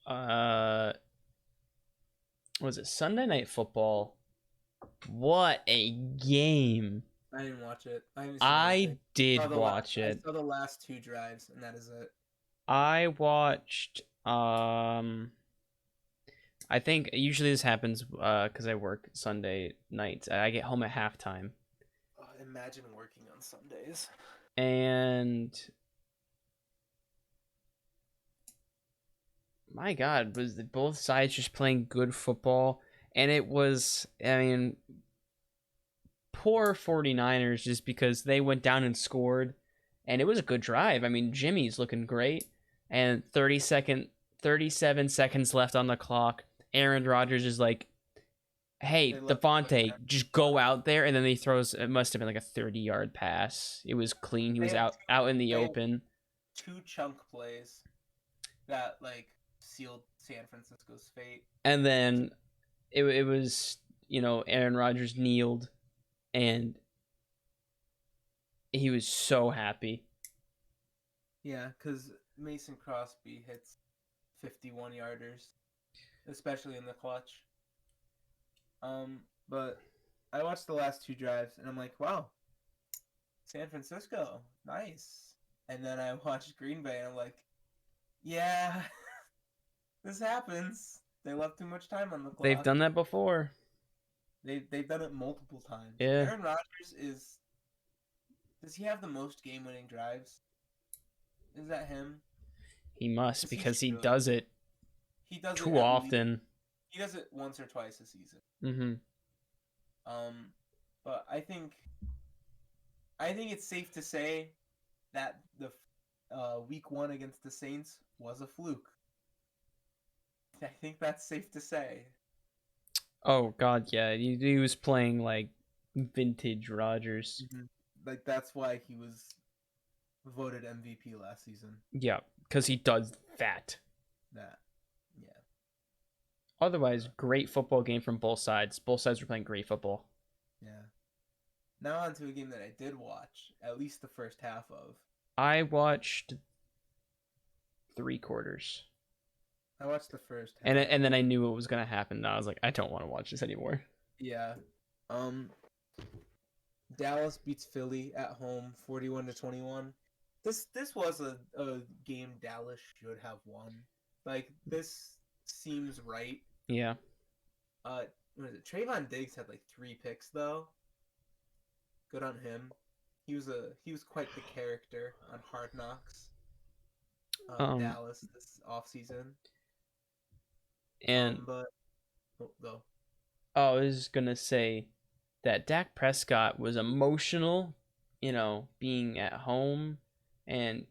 Speaker 2: one.
Speaker 1: Was it Sunday Night Football? What a game!
Speaker 2: I didn't watch it. I haven't seen
Speaker 1: I
Speaker 2: anything.
Speaker 1: did watch
Speaker 2: I
Speaker 1: it.
Speaker 2: saw the last 2 drives, and that is it.
Speaker 1: I watched. I think usually this happens because I work Sunday nights. I get home at halftime.
Speaker 2: Oh, imagine working on Sundays.
Speaker 1: And my God, was both sides just playing good football? And it was, I mean, poor 49ers just because they went down and scored. And it was a good drive. I mean, Jimmy's looking great. And 37 seconds left on the clock. Aaron Rodgers is like, hey, Devontae, just go out there. And then he throws, it must have been like a 30-yard pass. It was clean. He was out in the open.
Speaker 2: 2 chunk plays that, like, sealed San Francisco's fate.
Speaker 1: And then it was, Aaron Rodgers kneeled. And he was so happy.
Speaker 2: Yeah, because Mason Crosby hits 51-yarders, especially in the clutch. But I watched the last 2 drives, and I'm like, wow, San Francisco, nice. And then I watched Green Bay, and I'm like, yeah, this happens. They left too much time on the clock.
Speaker 1: They've done that before.
Speaker 2: They've done it multiple times.
Speaker 1: Yeah.
Speaker 2: Aaron Rodgers is... Does he have the most game-winning drives? Is that him?
Speaker 1: He must, because he does it too often.
Speaker 2: He does it once or twice a season.
Speaker 1: Mm-hmm.
Speaker 2: But I think it's safe to say that the week 1 against the Saints was a fluke. I think that's safe to say.
Speaker 1: Oh God, yeah, he was playing like vintage Rodgers.
Speaker 2: Mm-hmm. Like that's why he was voted MVP last season.
Speaker 1: Yeah, because he does that.
Speaker 2: Yeah.
Speaker 1: Otherwise, great football game from both sides. Both sides were playing great football.
Speaker 2: Yeah. Now on to a game that I did watch, at least the first half of.
Speaker 1: I watched 3 quarters.
Speaker 2: I watched the first half.
Speaker 1: And then I knew what was gonna happen. And I was like, I don't want to watch this anymore.
Speaker 2: Yeah. Dallas beats Philly at home 41-21. This was a game Dallas should have won. Like, this seems right.
Speaker 1: Yeah.
Speaker 2: What is it? Trayvon Diggs had like 3 picks though. Good on him. He was quite the character on Hard Knocks. Dallas this offseason.
Speaker 1: And I was gonna say that Dak Prescott was emotional, being at home, and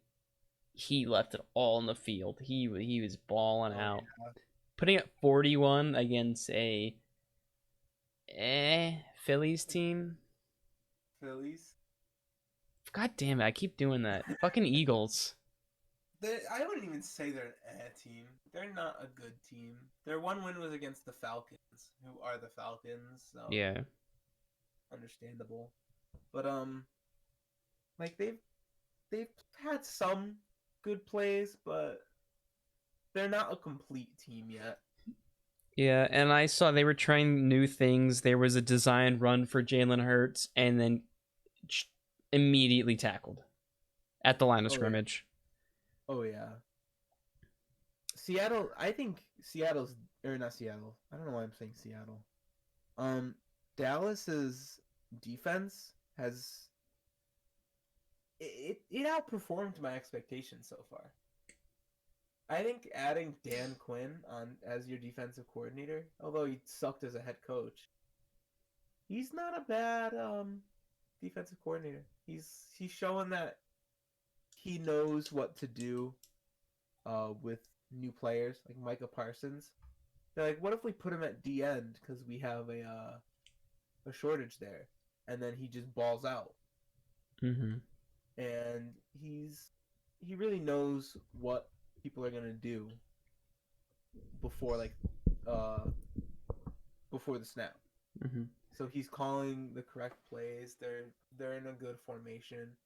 Speaker 1: he left it all in the field. He was balling out, putting up 41 against a Phillies team.
Speaker 2: Phillies.
Speaker 1: God damn it! I keep doing that. Fucking Eagles.
Speaker 2: I wouldn't even say they're an team. They're not a good team. Their one win was against the Falcons, who are the Falcons. So
Speaker 1: yeah.
Speaker 2: Understandable. But like they've had some good plays, but they're not a complete team yet.
Speaker 1: Yeah, and I saw they were trying new things. There was a design run for Jalen Hurts, and then immediately tackled at the line of scrimmage.
Speaker 2: Oh yeah. Seattle, I think Seattle's or not Seattle. I don't know why I'm saying Seattle. Dallas's defense has it outperformed my expectations so far. I think adding Dan Quinn on as your defensive coordinator, although he sucked as a head coach, he's not a bad defensive coordinator. He's showing that he knows what to do with new players like Micah Parsons. They're like, what if we put him at D end because we have a shortage there, and then he just balls out.
Speaker 1: Mm-hmm.
Speaker 2: And he really knows what people are gonna do before before the snap.
Speaker 1: Mm-hmm.
Speaker 2: So he's calling the correct plays. They're in a good formation.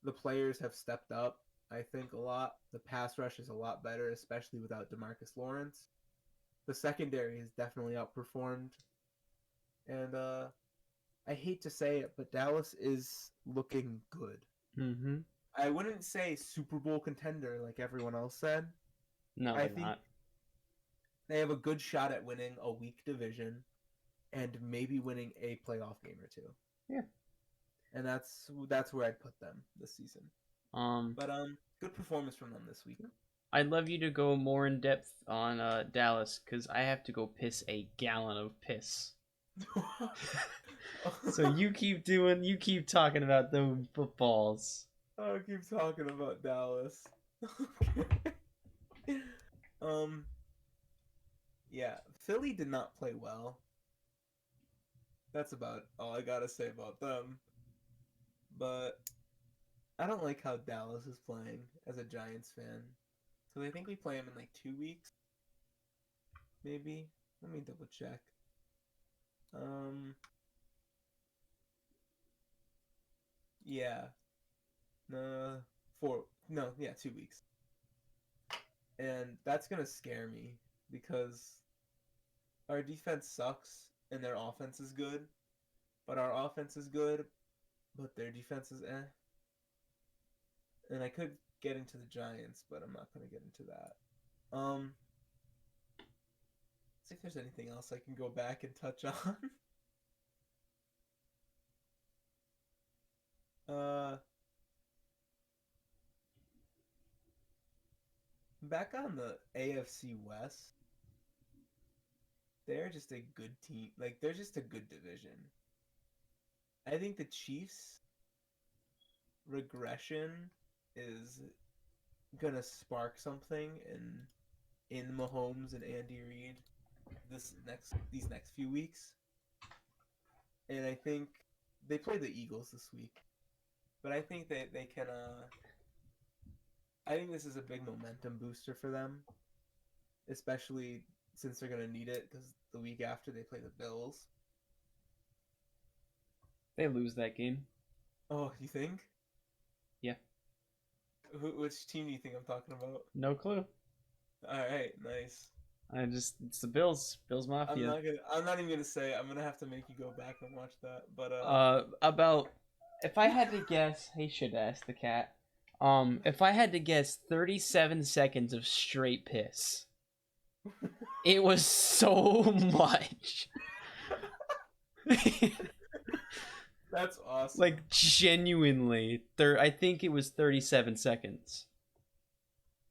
Speaker 2: The players have stepped up, I think, a lot. The pass rush is a lot better, especially without DeMarcus Lawrence. The secondary has definitely outperformed. And I hate to say it, but Dallas is looking good.
Speaker 1: Mm-hmm.
Speaker 2: I wouldn't say Super Bowl contender like everyone else said.
Speaker 1: No,
Speaker 2: I
Speaker 1: they're
Speaker 2: think
Speaker 1: not.
Speaker 2: they have a good shot at winning a weak division and maybe winning a playoff game or two.
Speaker 1: Yeah.
Speaker 2: And that's where I'd put them this season. But good performance from them this week.
Speaker 1: I'd love you to go more in depth on Dallas because I have to go piss a gallon of piss. So you keep talking about the footballs.
Speaker 2: I'll keep talking about Dallas. Yeah, Philly did not play well. That's about all I gotta say about them. But I don't like how Dallas is playing as a Giants fan. So I think we play them in like 2 weeks. Maybe. Let me double check. Yeah. 2 weeks. And that's gonna scare me because our defense sucks and their offense is good. But our offense is good, but their defense is eh. And I could get into the Giants, but I'm not gonna get into that. See if there's anything else I can go back and touch on. Back on the AFC West, they're just a good team. Like, they're just a good division. I think the Chiefs' regression is gonna spark something in Mahomes and Andy Reid these next few weeks. And I think they play the Eagles this week. But I think they can I think this is a big momentum booster for them, especially since they're going to need it because the week after they play the Bills.
Speaker 1: They lose that game.
Speaker 2: Oh, you think?
Speaker 1: Yeah.
Speaker 2: Which team do you think I'm talking about?
Speaker 1: No clue.
Speaker 2: All right, nice.
Speaker 1: It's the Bills. Bills Mafia.
Speaker 2: I'm not even gonna say. I'm gonna have to make you go back and watch that. But
Speaker 1: about if I had to guess, he should ask the cat. If I had to guess, 37 seconds of straight piss. It was so much.
Speaker 2: That's awesome.
Speaker 1: Like, genuinely. I think it was 37 seconds.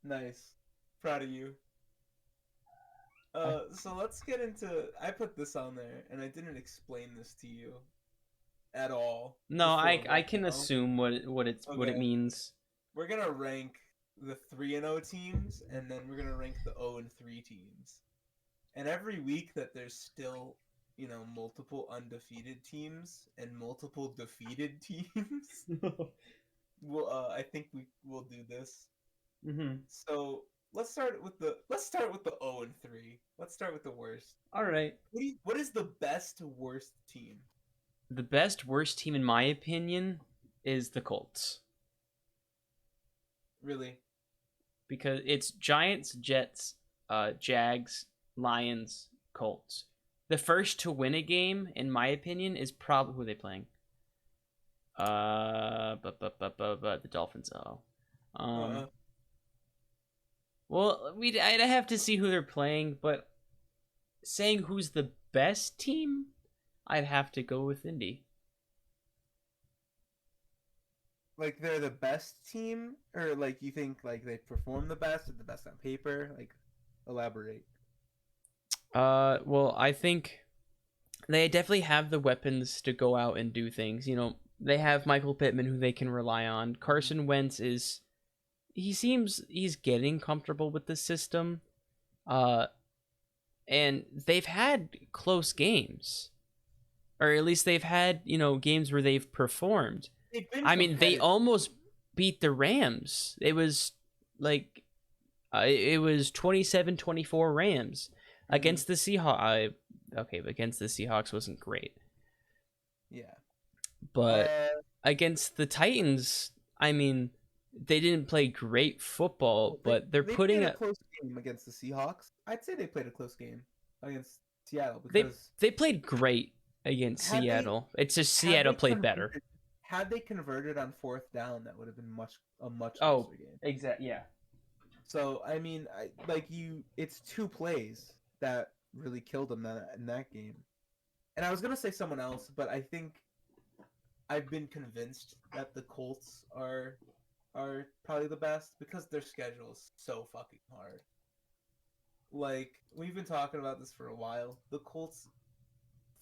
Speaker 2: Nice. Proud of you. So let's get into... I put this on there, and I didn't explain this to you at all.
Speaker 1: No, I can assume what it means.
Speaker 2: We're going to rank the 3-0 teams, and then we're going to rank the 0-3 teams. And every week that there's still... multiple undefeated teams and multiple defeated teams. I think we will do this.
Speaker 1: Mm-hmm.
Speaker 2: So let's start with the 0-3. Let's start with the worst.
Speaker 1: All right.
Speaker 2: What is the best worst team?
Speaker 1: The best worst team, in my opinion, is the Colts.
Speaker 2: Really?
Speaker 1: Because it's Giants, Jets, Jags, Lions, Colts. The first to win a game, in my opinion, is probably who are they playing. The Dolphins. Well, I'd have to see who they're playing, but saying who's the best team, I'd have to go with Indy.
Speaker 2: Like they're the best team, or like you think like they perform the best, or the best on paper? Like, elaborate.
Speaker 1: Well, I think they definitely have the weapons to go out and do things. They have Michael Pittman, who they can rely on. Carson Wentz he's getting comfortable with the system. And they've had close games. Or at least they've had, games where they've performed. They almost beat the Rams. It was like, it was 27-24 Rams. Against the Seahawks, okay, but against the Seahawks wasn't great.
Speaker 2: Yeah.
Speaker 1: But against the Titans, I mean, they didn't play great football, but they're putting
Speaker 2: a close game against the Seahawks. I'd say they played a close game against Seattle because
Speaker 1: they played great against Seattle. It's just Seattle played better.
Speaker 2: Had they converted on 4th down, that would have been a much closer game.
Speaker 1: Exactly. Yeah.
Speaker 2: So I mean, it's 2 plays that really killed them in that game. And I was gonna say someone else, but I think I've been convinced that the Colts are probably the best because their schedule is so fucking hard. Like, we've been talking about this for a while. The Colts'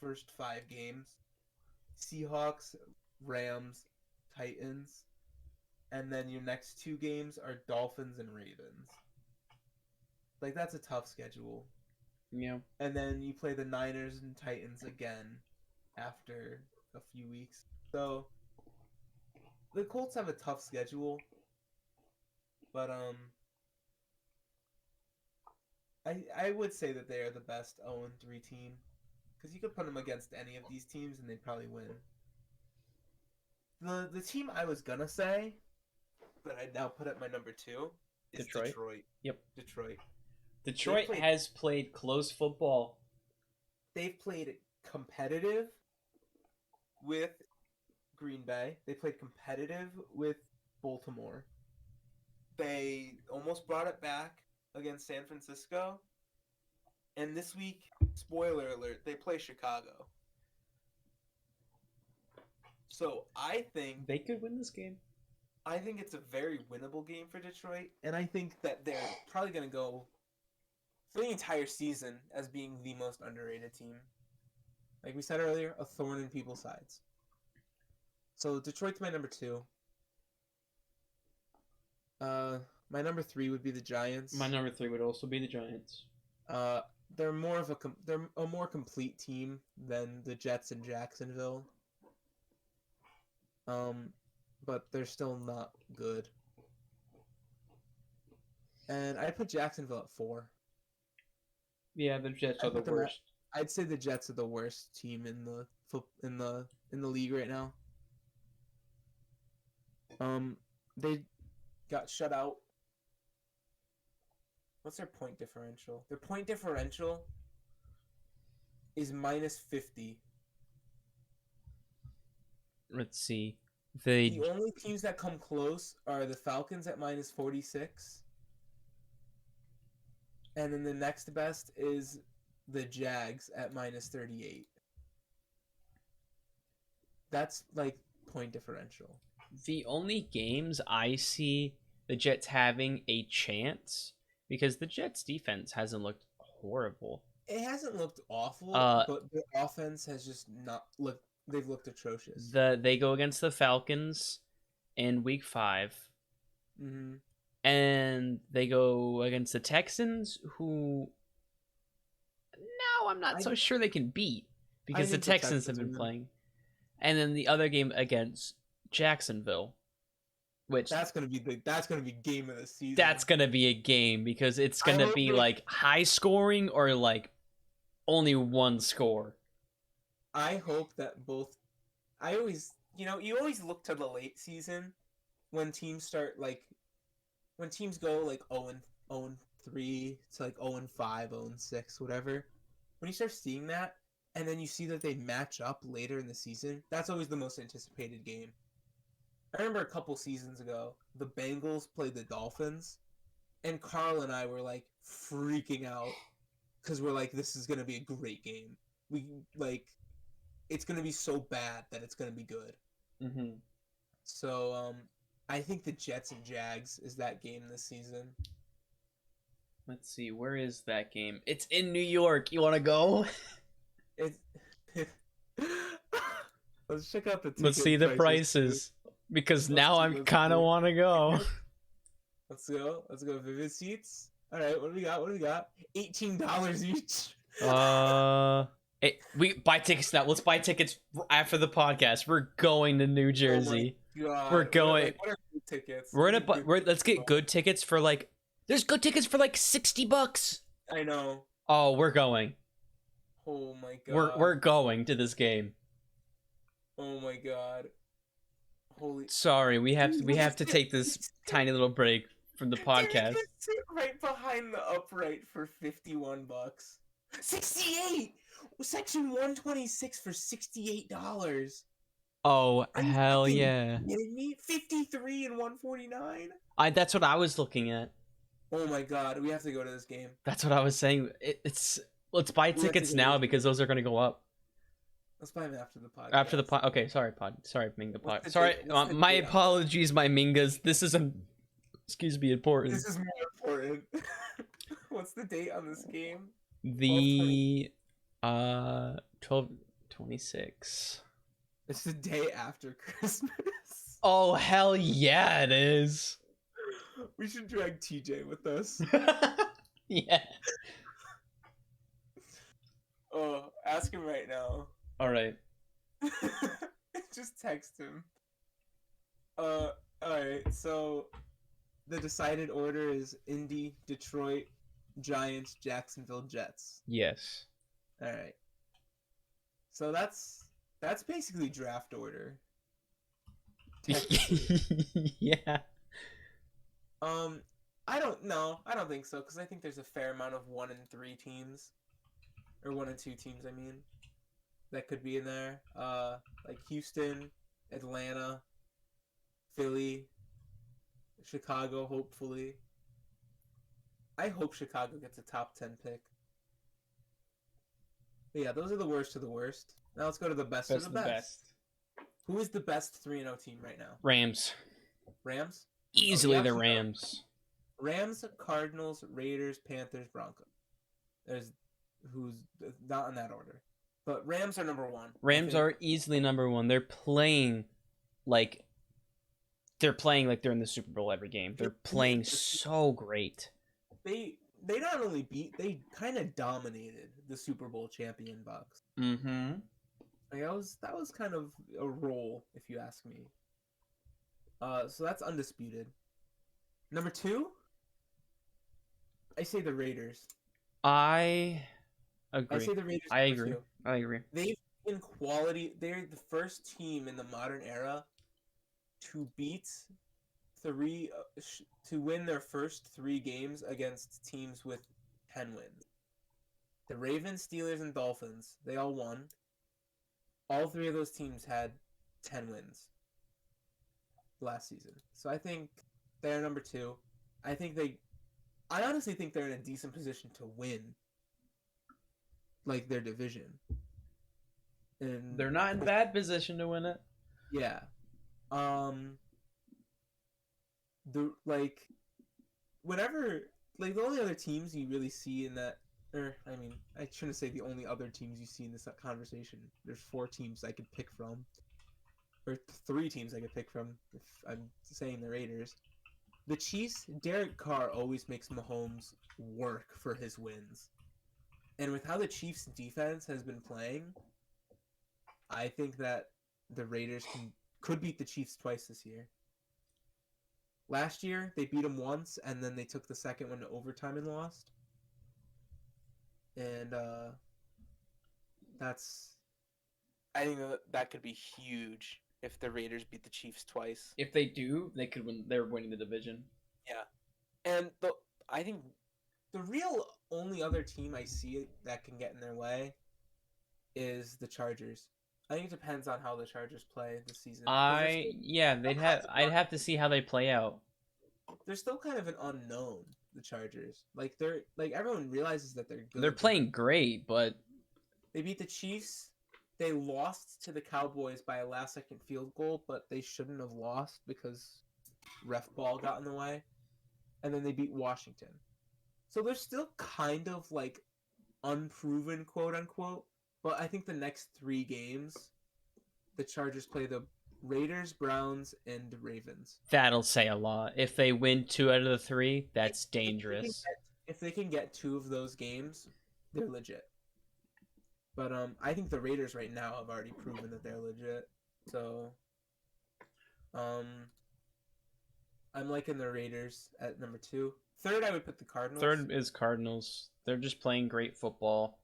Speaker 2: first 5 games, Seahawks, Rams, Titans, and then your next 2 games are Dolphins and Ravens. Like, that's a tough schedule.
Speaker 1: Yeah.
Speaker 2: And then you play the Niners and Titans again after a few weeks. So the Colts have a tough schedule, but I would say that they are the best 0-3 team because you could put them against any of these teams and they'd probably win. The team I was gonna say, but I now put at my number 2 is Detroit.
Speaker 1: Yep,
Speaker 2: Detroit
Speaker 1: has played close football.
Speaker 2: They've played competitive with Green Bay. They played competitive with Baltimore. They almost brought it back against San Francisco. And this week, spoiler alert, they play Chicago. So I think
Speaker 1: they could win this game.
Speaker 2: I think it's a very winnable game for Detroit. And I think that they're probably going to go for the entire season as being the most underrated team. Like we said earlier, a thorn in people's sides. So Detroit's my number 2. My number 3 would be the Giants.
Speaker 1: My number 3 would also be the Giants.
Speaker 2: They're a more complete team than the Jets in Jacksonville. But they're still not good. And I put Jacksonville at 4.
Speaker 1: Yeah, the Jets are the worst.
Speaker 2: I'd say the Jets are the worst team in the league right now. They got shut out. What's their point differential? Their point differential is -50.
Speaker 1: Let's see.
Speaker 2: The only teams that come close are the Falcons at -46. And then the next best is the Jags at -38. That's like point differential.
Speaker 1: The only games I see the Jets having a chance, because the Jets defense hasn't looked horrible.
Speaker 2: It hasn't looked awful, but the offense has just not looked. They've looked atrocious.
Speaker 1: They go against the Falcons in week 5.
Speaker 2: Mm-hmm.
Speaker 1: And they go against the Texans, who now I'm not so sure they can beat because the Texans have been playing. And then the other game against Jacksonville, which
Speaker 2: that's gonna be game of the season.
Speaker 1: That's gonna be a game because it's gonna be like high scoring or like only one score.
Speaker 2: I hope that both. I always, you always look to the late season when teams start when teams go like 0-3 to like 0-5, 0-6, whatever. When you start seeing that, and then you see that they match up later in the season, that's always the most anticipated game. I remember a couple seasons ago, the Bengals played the Dolphins, and Carl and I were like freaking out because we're like, this is gonna be a great game. It's gonna be so bad that it's gonna be good.
Speaker 1: Mm-hmm.
Speaker 2: So I think the Jets and Jags is that game this season.
Speaker 1: Let's see, where is that game? It's in New York. You want to go?
Speaker 2: Let's check out the ticket.
Speaker 1: Let's see the prices because now I kind of want to go.
Speaker 2: Let's go. Vivid seats. All right, what do we got? $18 each.
Speaker 1: We buy tickets now. Let's buy tickets after the podcast. We're going to New Jersey.
Speaker 2: Oh God.
Speaker 1: We're going.
Speaker 2: What are good tickets?
Speaker 1: Let's get good tickets for like. There's good tickets for like $60.
Speaker 2: I know.
Speaker 1: Oh, we're going.
Speaker 2: Oh my
Speaker 1: We're
Speaker 2: god.
Speaker 1: going to this game.
Speaker 2: Oh my god. Holy.
Speaker 1: Sorry, we have
Speaker 2: Dude,
Speaker 1: to take this tiny little break from the
Speaker 2: Dude, you
Speaker 1: podcast.
Speaker 2: can sit right behind the upright for $51. 68. Section 126 for $68.
Speaker 1: Oh,
Speaker 2: Are you
Speaker 1: hell
Speaker 2: fucking
Speaker 1: yeah.
Speaker 2: kidding me? 53 and 149.
Speaker 1: That's what I was looking at.
Speaker 2: Oh my god, we have to go to this game.
Speaker 1: That's what I was saying. Let's buy
Speaker 2: We have to
Speaker 1: tickets
Speaker 2: go to
Speaker 1: now
Speaker 2: this
Speaker 1: because those are going to go up.
Speaker 2: Let's buy them after the podcast.
Speaker 1: After the pod. Okay, sorry, Minga
Speaker 2: What's
Speaker 1: pod.
Speaker 2: the
Speaker 1: Sorry,
Speaker 2: date? What's the
Speaker 1: my
Speaker 2: date on
Speaker 1: apologies, my Mingas. This is excuse me, important.
Speaker 2: This is more important. What's the date on this game?
Speaker 1: The 12/26.
Speaker 2: It's the day after Christmas.
Speaker 1: Oh hell yeah, it is.
Speaker 2: We should drag TJ with us.
Speaker 1: Yeah.
Speaker 2: Oh, ask him right now.
Speaker 1: All right.
Speaker 2: Just text him. All right. So, the decided order is Indy, Detroit, Giants, Jacksonville, Jets.
Speaker 1: Yes.
Speaker 2: All right. So that's basically draft order.
Speaker 1: Yeah.
Speaker 2: I don't know. I don't think so because I think there's a fair amount of 1 and 3 teams, or 1 and 2 teams. I mean, that could be in there. Like Houston, Atlanta, Philly, Chicago. Hopefully, I hope Chicago gets a top 10 pick. But yeah, those are the worst of the worst. Now let's go to the best of the best. Who is the best 3-0 team right now?
Speaker 1: Rams.
Speaker 2: Rams?
Speaker 1: Easily the Rams.
Speaker 2: Rams, Cardinals, Raiders, Panthers, Broncos. There's who's not in that order. But Rams are number 1.
Speaker 1: Rams are easily number 1. They're playing like they're in the Super Bowl every game. They're playing so great.
Speaker 2: They not only they kind of dominated the Super Bowl champion Bucs.
Speaker 1: Mm-hmm.
Speaker 2: Like that was kind of a roll, if you ask me. So that's undisputed. Number 2, I say the Raiders.
Speaker 1: I agree.
Speaker 2: I say the Raiders.
Speaker 1: I agree. 2. I agree.
Speaker 2: They've been quality. They're the first team in the modern era to beat to win their first 3 games against teams with 10 wins. The Ravens, Steelers, and Dolphins, they all won. All 3 of those teams had 10 wins last season. So I think they're number 2. I honestly think they're in a decent position to win like their division. And
Speaker 1: they're not in bad position to win it.
Speaker 2: Yeah. The only other teams you really see in that, or I mean, I shouldn't say the only other teams you see in this conversation. There's 4 teams I could pick from, or 3 teams I could pick from if I'm saying the Raiders. The Chiefs, Derek Carr always makes Mahomes work for his wins. And with how the Chiefs' defense has been playing, I think that the Raiders could beat the Chiefs twice this year. Last year, they beat them once, and then they took the second one to overtime and lost. And I think that could be huge if the Raiders beat the Chiefs twice.
Speaker 1: If they do, they could win. They're winning the division.
Speaker 2: Yeah, and I think the real only other team I see that can get in their way is the Chargers. I think it depends on how the Chargers play this season.
Speaker 1: I'd have to see how they play out.
Speaker 2: They're still kind of an unknown, the Chargers. Like everyone realizes that they're good.
Speaker 1: They're playing great, but
Speaker 2: they beat the Chiefs. They lost to the Cowboys by a last-second field goal, but they shouldn't have lost because ref ball got in the way. And then they beat Washington. So they're still kind of like unproven, quote unquote. But I think the next 3 games, the Chargers play the Raiders, Browns, and Ravens.
Speaker 1: That'll say a lot. If they win 2 out of the 3, that's dangerous.
Speaker 2: If they can get 2 of those games, they're legit. But I think the Raiders right now have already proven that they're legit. So, I'm liking the Raiders at number 2. Third, I would put the Cardinals.
Speaker 1: Third is Cardinals. They're just playing great football.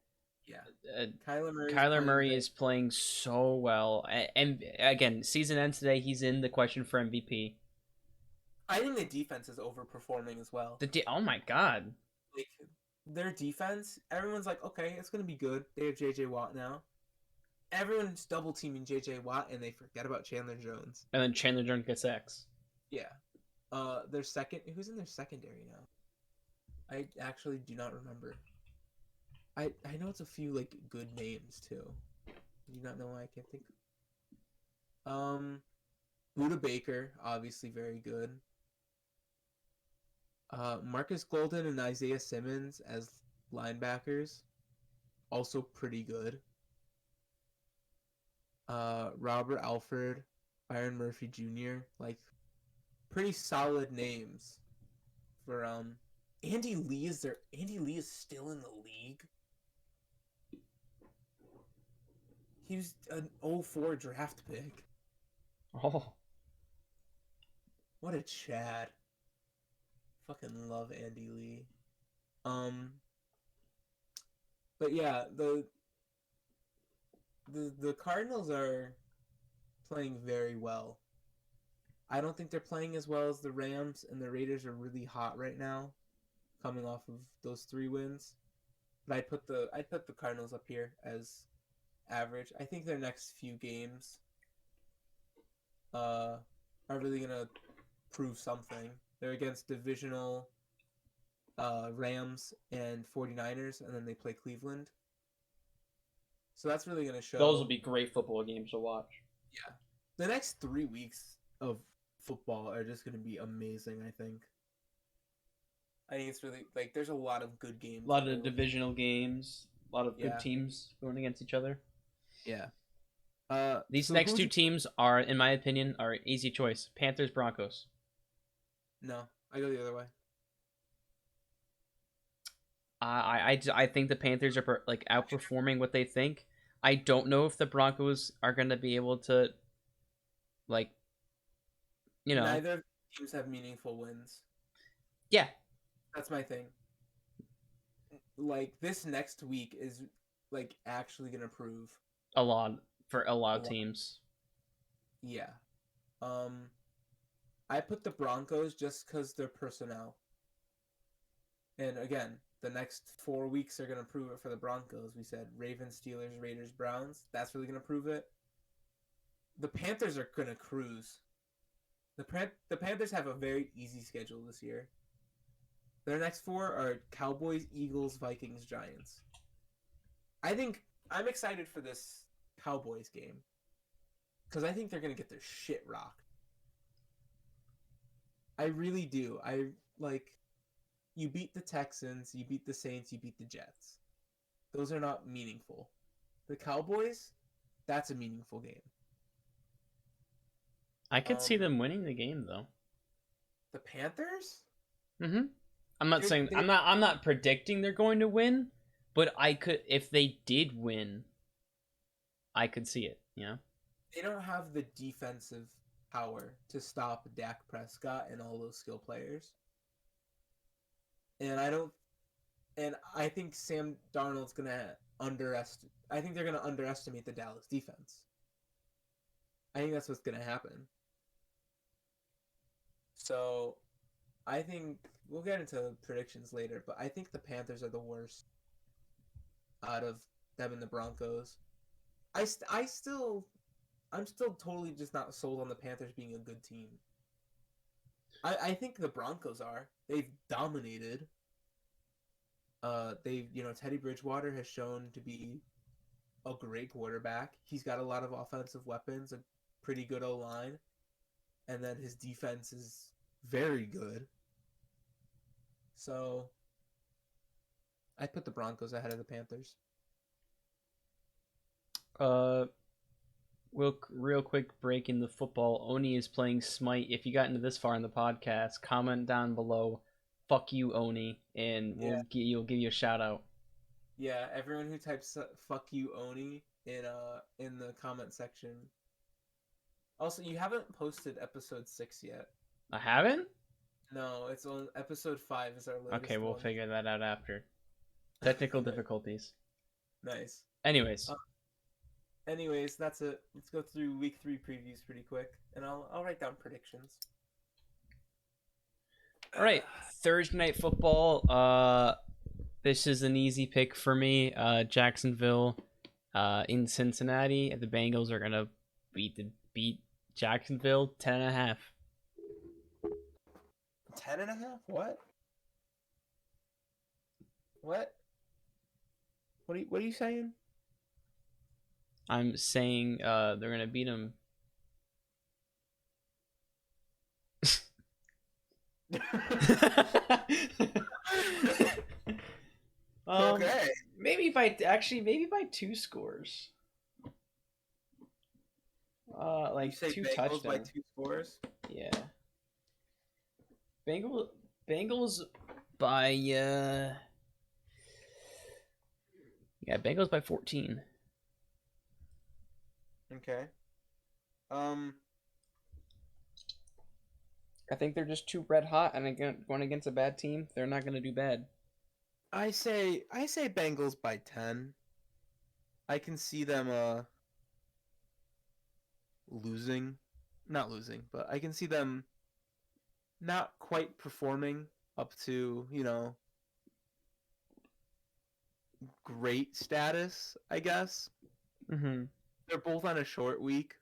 Speaker 2: Yeah. Kyler
Speaker 1: Kyler Murray is playing so well, and again, season ends today. He's in the question for MVP.
Speaker 2: I think the defense is overperforming as well.
Speaker 1: Oh my god!
Speaker 2: Like their defense, everyone's like, okay, it's gonna be good. They have J.J. Watt now. Everyone's double teaming J.J. Watt, and they forget about Chandler Jones.
Speaker 1: And then Chandler Jones gets X.
Speaker 2: Yeah. Their second. Who's in their secondary now? I actually do not remember. I know it's a few like good names too. Do you not know why I can't think? Buda Baker, obviously very good. Marcus Golden and Isaiah Simmons as linebackers, also pretty good. Robert Alford, Byron Murphy Jr., like pretty solid names. For Andy Lee is there. Andy Lee is still in the league. He was an 04 draft pick.
Speaker 1: Oh.
Speaker 2: What a Chad. Fucking love Andy Lee. But yeah, the Cardinals are playing very well. I don't think they're playing as well as the Rams, and the Raiders are really hot right now, coming off of those 3 wins. But I'd put the Cardinals up here as average. I think their next few games are really gonna prove something. They're against divisional Rams and 49ers, and then they play Cleveland. So that's really going to show.
Speaker 1: Those will be great football games to watch.
Speaker 2: Yeah. The next 3 weeks of football are just going to be amazing, I think. I think it's really, like, there's a lot of good games.
Speaker 1: A lot of divisional games. A lot of good teams going against each other.
Speaker 2: Yeah.
Speaker 1: These next 2 teams are, in my opinion, are easy choice. Panthers, Broncos.
Speaker 2: No, I go the other way.
Speaker 1: I think the Panthers are like outperforming what they think. I don't know if the Broncos are going to be able to, like, you know.
Speaker 2: Neither teams have meaningful wins.
Speaker 1: Yeah.
Speaker 2: That's my thing. Like, this next week is, like, actually going to prove.
Speaker 1: A lot for a lot of teams.
Speaker 2: Yeah. I put the Broncos just because their personnel. And again, the next 4 weeks are going to prove it for the Broncos. We said Ravens, Steelers, Raiders, Browns. That's really going to prove it. The Panthers are going to cruise. The Panthers have a very easy schedule this year. Their next 4 are Cowboys, Eagles, Vikings, Giants. I think I'm excited for this Cowboys game because I think they're going to get their shit rocked. I really do. You beat the Texans, you beat the Saints, you beat the Jets. Those are not meaningful. The Cowboys, that's a meaningful game.
Speaker 1: I could see them winning the game though.
Speaker 2: The Panthers?
Speaker 1: Mm-hmm. I'm not predicting they're going to win, but I could, if they did win, I could see it, you know?
Speaker 2: They don't have the defensive power to stop Dak Prescott and all those skill players. And I think Sam Darnold's gonna I think they're gonna underestimate the Dallas defense. I think that's what's gonna happen. So, I think we'll get into predictions later, but I think the Panthers are the worst out of them and the Broncos. I'm still totally just not sold on the Panthers being a good team. I think the Broncos are. They've dominated. Teddy Bridgewater has shown to be a great quarterback. He's got a lot of offensive weapons, a pretty good O-line, and then his defense is very good. So, I put the Broncos ahead of the Panthers.
Speaker 1: Real quick break in the football. Oni is playing Smite. If you got into this far in the podcast, comment down below, "Fuck you, Oni," and we'll give you a shout out.
Speaker 2: Yeah, everyone who types "fuck you, Oni" in the comment section. Also, you haven't posted episode 6 yet.
Speaker 1: I haven't?
Speaker 2: No, it's on episode 5 is our latest.
Speaker 1: Okay, we'll figure that out after. Technical difficulties.
Speaker 2: Nice.
Speaker 1: Anyways.
Speaker 2: Anyways, that's it. Let's go through week 3 previews pretty quick, and I'll write down predictions.
Speaker 1: All right, Thursday night football. This is an easy pick for me. Jacksonville, in Cincinnati. The Bengals are gonna beat Jacksonville 10.5.
Speaker 2: 10.5? What? What? What are you saying?
Speaker 1: I'm saying they're gonna beat them.
Speaker 2: Okay.
Speaker 1: Maybe by 2 scores. Like
Speaker 2: you say
Speaker 1: 2
Speaker 2: Bengals
Speaker 1: touchdowns
Speaker 2: by 2 scores?
Speaker 1: Yeah. Bengals by Bengals by 14.
Speaker 2: Okay.
Speaker 1: I think they're just too red hot, and again, going against a bad team, they're not going to do bad.
Speaker 2: I say Bengals by 10. I can see them losing. Not losing, but I can see them not quite performing up to, great status, I guess.
Speaker 1: Mm-hmm.
Speaker 2: They're both on a short week.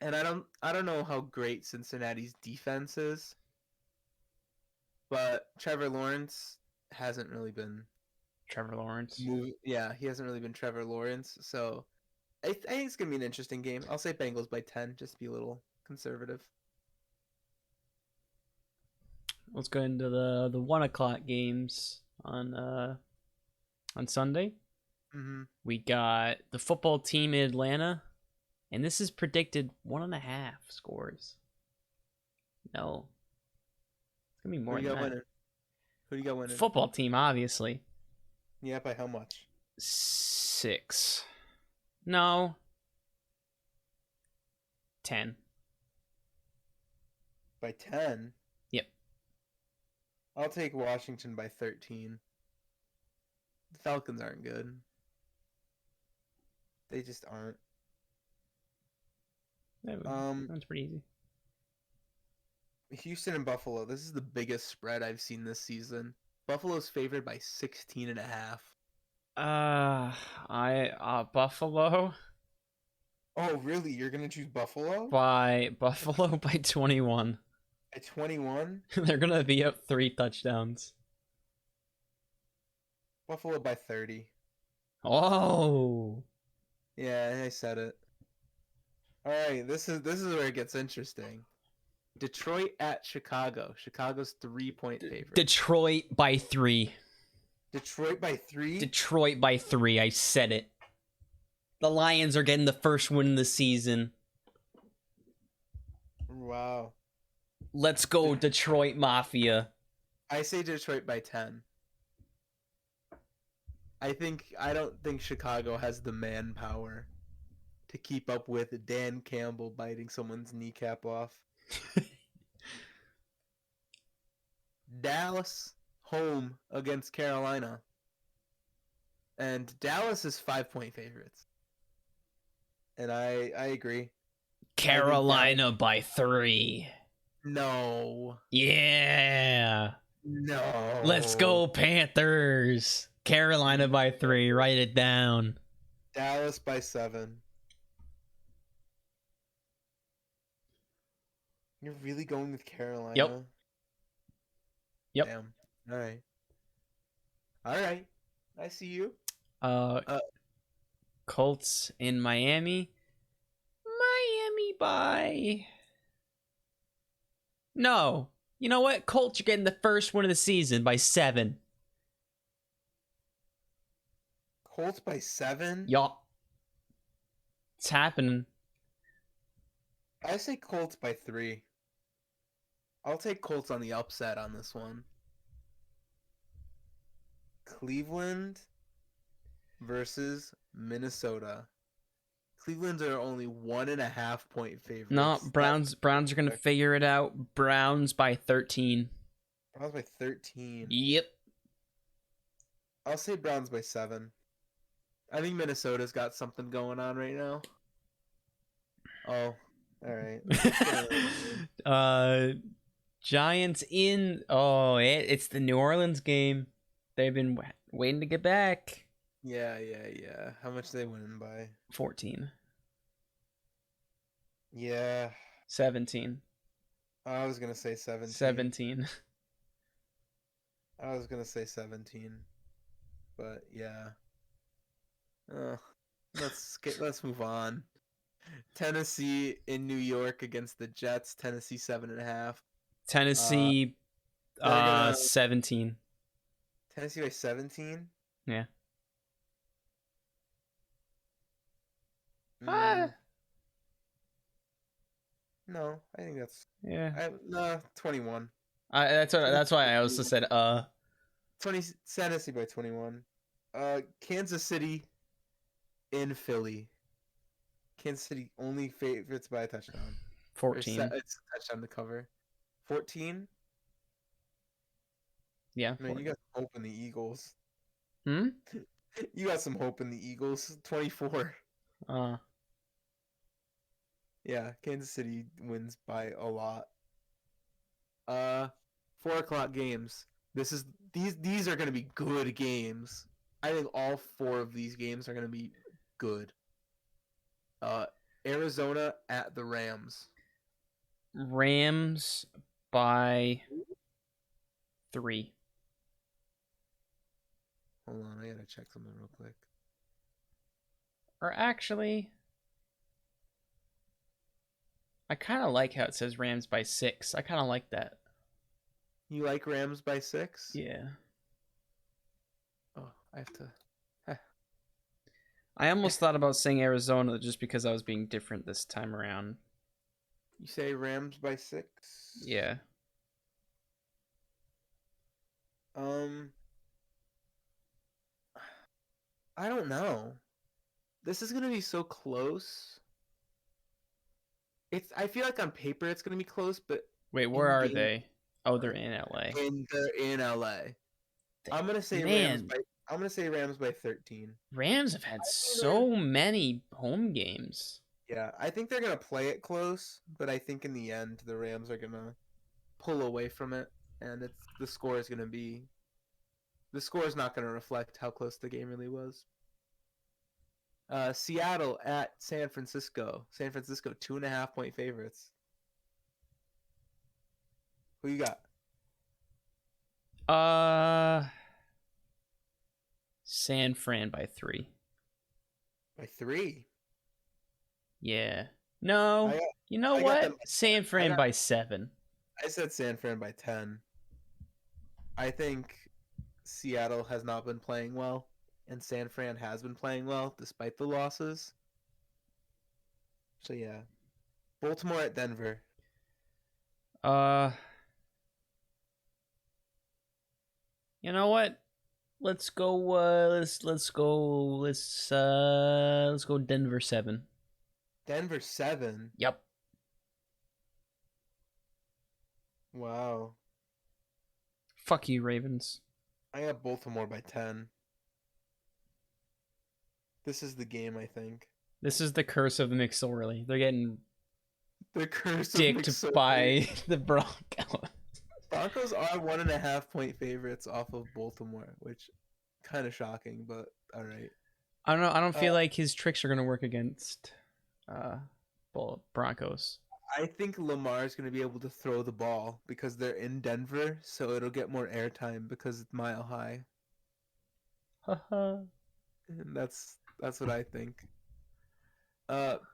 Speaker 2: And I don't know how great Cincinnati's defense is. But Trevor Lawrence hasn't really been
Speaker 1: Trevor Lawrence.
Speaker 2: Yeah, he hasn't really been Trevor Lawrence, so I think it's gonna be an interesting game. I'll say Bengals by 10, just to be a little conservative.
Speaker 1: Let's go into the 1:00 games on Sunday.
Speaker 2: Mm-hmm.
Speaker 1: We got the football team in Atlanta, and this is predicted 1.5 scores. No, it's gonna be more than that.
Speaker 2: Who do you got winning?
Speaker 1: Football team, obviously.
Speaker 2: Yeah, by how much?
Speaker 1: 6. No. 10.
Speaker 2: By 10?
Speaker 1: Yep.
Speaker 2: I'll take Washington by 13. The Falcons aren't good. They just aren't.
Speaker 1: That's pretty easy.
Speaker 2: Houston and Buffalo. This is the biggest spread I've seen this season. Buffalo's favored by 16.5.
Speaker 1: Buffalo.
Speaker 2: Oh, really? You're gonna choose Buffalo?
Speaker 1: Buffalo by 21.
Speaker 2: At 21?
Speaker 1: They're gonna be up 3 touchdowns.
Speaker 2: Buffalo by 30.
Speaker 1: Oh.
Speaker 2: Yeah, I said it. All right, this is where it gets interesting. Detroit at Chicago. Chicago's 3-point favorite.
Speaker 1: Detroit by 3.
Speaker 2: Detroit by 3?
Speaker 1: Detroit by 3. I said it. The Lions are getting the first win of the season.
Speaker 2: Wow.
Speaker 1: Let's go, Detroit Mafia.
Speaker 2: I say Detroit by 10. I don't think Chicago has the manpower to keep up with Dan Campbell biting someone's kneecap off. Dallas home against Carolina. And Dallas is 5-point favorites. And I agree.
Speaker 1: Carolina by 3.
Speaker 2: No.
Speaker 1: Yeah.
Speaker 2: No.
Speaker 1: Let's go, Panthers. Carolina by 3. Write it down.
Speaker 2: Dallas by 7. You're really going with Carolina?
Speaker 1: Yep.
Speaker 2: Damn. All right. I see you.
Speaker 1: Colts in Miami. Miami by... No. You know what? Colts are getting the first win of the season by 7.
Speaker 2: Colts by 7?
Speaker 1: Yup. It's happening.
Speaker 2: I say Colts by 3. I'll take Colts on the upset on this one. Cleveland versus Minnesota. Cleveland are only 1.5-point favorites.
Speaker 1: No, Browns are going to figure it out. Browns by 13.
Speaker 2: Browns by 13.
Speaker 1: Yep.
Speaker 2: I'll say Browns by 7. I think Minnesota's got something going on right now. Oh, all right.
Speaker 1: Giants in. Oh, it's the New Orleans game. They've been waiting to get back.
Speaker 2: Yeah. How much they winning by?
Speaker 1: 14.
Speaker 2: Yeah.
Speaker 1: 17.
Speaker 2: I was gonna say 17.
Speaker 1: 17.
Speaker 2: I was gonna say 17, but yeah. Let's move on. Tennessee in New York against the Jets. Tennessee 7.5.
Speaker 1: Tennessee,
Speaker 2: They're gonna
Speaker 1: 17.
Speaker 2: Tennessee by 17.
Speaker 1: Yeah.
Speaker 2: Mm, no, I think that's
Speaker 1: Yeah.
Speaker 2: 21.
Speaker 1: That's why I also said
Speaker 2: 20 Tennessee by 21. Kansas City in Philly. Kansas City only favorites by a touchdown.
Speaker 1: 14.
Speaker 2: It's a touchdown to cover. 14.
Speaker 1: Yeah.
Speaker 2: Man, you got hope in the Eagles.
Speaker 1: Hmm?
Speaker 2: You got some hope in the Eagles. 24. Yeah, Kansas City wins by a lot. 4 o'clock games. These are gonna be good games. I think all 4 of these games are gonna be good. Arizona at the Rams.
Speaker 1: Rams by 3.
Speaker 2: Hold on, I gotta check something real quick.
Speaker 1: Or actually, I kind of like how it says Rams by 6. I kind of like that.
Speaker 2: You like Rams by 6?
Speaker 1: Yeah.
Speaker 2: Oh, I have to.
Speaker 1: I almost thought about saying Arizona just because I was being different this time around.
Speaker 2: You say Rams by 6?
Speaker 1: Yeah.
Speaker 2: I don't know. This is gonna be so close. I feel like on paper it's gonna be close, but
Speaker 1: Wait, where are they? Oh, they're in LA.
Speaker 2: They're in LA. I'm gonna say
Speaker 1: Man,
Speaker 2: Rams by 13.
Speaker 1: Rams have had so many home games.
Speaker 2: Yeah, I think they're gonna play it close, but I think in the end the Rams are gonna pull away from it, and the score is not gonna reflect how close the game really was. Seattle at San Francisco. San Francisco 2.5-point favorites. Who you got?
Speaker 1: San Fran by 3.
Speaker 2: By 3.
Speaker 1: Yeah. No. You know what? San Fran by 7.
Speaker 2: I said San Fran by 10. I think Seattle has not been playing well, and San Fran has been playing well despite the losses. So yeah. Baltimore at Denver.
Speaker 1: You know what? Let's go let's go Denver 7.
Speaker 2: Denver 7.
Speaker 1: Yep.
Speaker 2: Wow.
Speaker 1: Fuck you, Ravens.
Speaker 2: I got Baltimore by 10. This is the game, I think.
Speaker 1: This is the curse of McSorley. They're getting
Speaker 2: the curse
Speaker 1: dicked by the Broncos.
Speaker 2: Broncos are 1.5-point favorites off of Baltimore, which kind of shocking, but all right.
Speaker 1: I don't know. I don't feel like his tricks are going to work against Broncos.
Speaker 2: I think Lamar's going to be able to throw the ball because they're in Denver, so it'll get more airtime because it's Mile High. And that's what I think.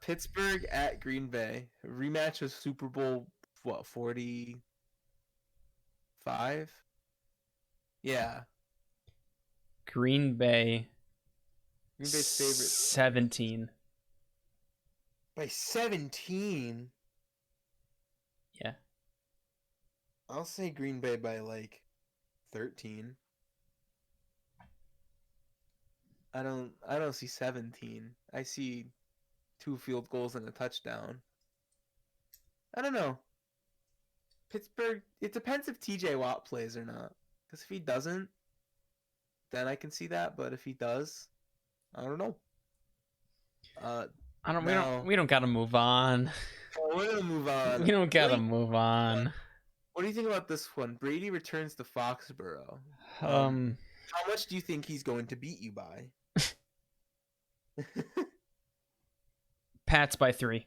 Speaker 2: Pittsburgh at Green Bay. Rematch of Super Bowl 45? Yeah.
Speaker 1: Green Bay's
Speaker 2: favorite.
Speaker 1: 17.
Speaker 2: By 17?
Speaker 1: Yeah.
Speaker 2: I'll say Green Bay by like 13. I don't see 17. I see 2 field goals and a touchdown. I don't know. Pittsburgh, it depends if TJ Watt plays or not. Because if he doesn't, then I can see that. But if he does, I don't know.
Speaker 1: I don't.
Speaker 2: Now,
Speaker 1: We don't gotta move on.
Speaker 2: we're gonna move on.
Speaker 1: We don't gotta move on.
Speaker 2: What do you think about this one? Brady returns to Foxborough. How much do you think he's going to beat you by?
Speaker 1: Pats by 3.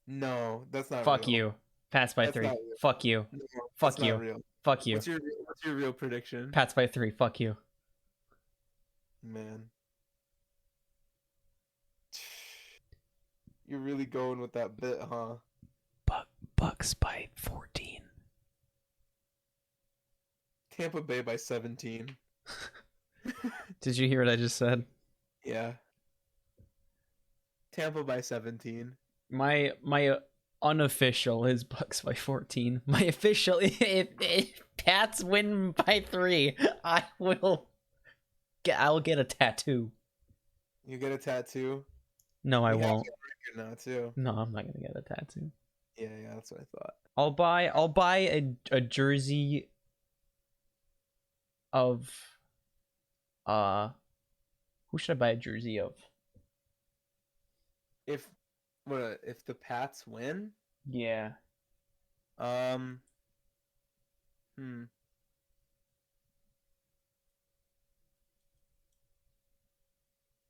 Speaker 2: No, that's not
Speaker 1: Fuck
Speaker 2: real.
Speaker 1: you. Pats by
Speaker 2: That's
Speaker 1: 3.
Speaker 2: not real.
Speaker 1: Fuck you.
Speaker 2: No,
Speaker 1: Fuck
Speaker 2: that's
Speaker 1: you.
Speaker 2: not real.
Speaker 1: Fuck you.
Speaker 2: What's your real prediction?
Speaker 1: Pats by 3. Fuck you.
Speaker 2: Man. You're really going with that bit, huh?
Speaker 1: Bucks by 14.
Speaker 2: Tampa Bay by 17.
Speaker 1: Did you hear what I just said?
Speaker 2: Yeah. Tampa by 17.
Speaker 1: My unofficial is Bucks by 14. My official, if Pats win by 3, I'll get a tattoo.
Speaker 2: You get a tattoo?
Speaker 1: No, I won't.
Speaker 2: Now too.
Speaker 1: No, I'm not gonna get a tattoo.
Speaker 2: Yeah, that's what I thought.
Speaker 1: I'll buy a jersey of who should I buy a jersey of?
Speaker 2: If the Pats win?
Speaker 1: Yeah.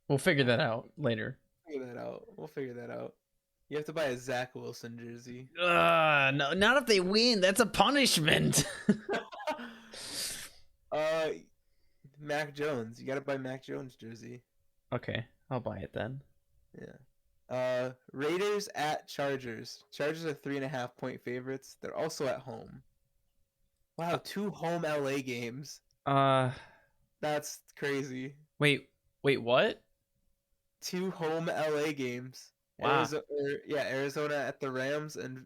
Speaker 1: We'll figure that out later.
Speaker 2: We'll figure that out. You have to buy a Zack Wilson jersey.
Speaker 1: No, not if they win. That's a punishment.
Speaker 2: Mac Jones. You gotta buy Mac Jones jersey.
Speaker 1: Okay, I'll buy it then.
Speaker 2: Yeah. Raiders at Chargers. Chargers are 3.5-point favorites. They're also at home. Wow, 2 home LA games. That's crazy.
Speaker 1: Wait, what?
Speaker 2: 2 home LA games.
Speaker 1: Wow.
Speaker 2: Arizona at the Rams, and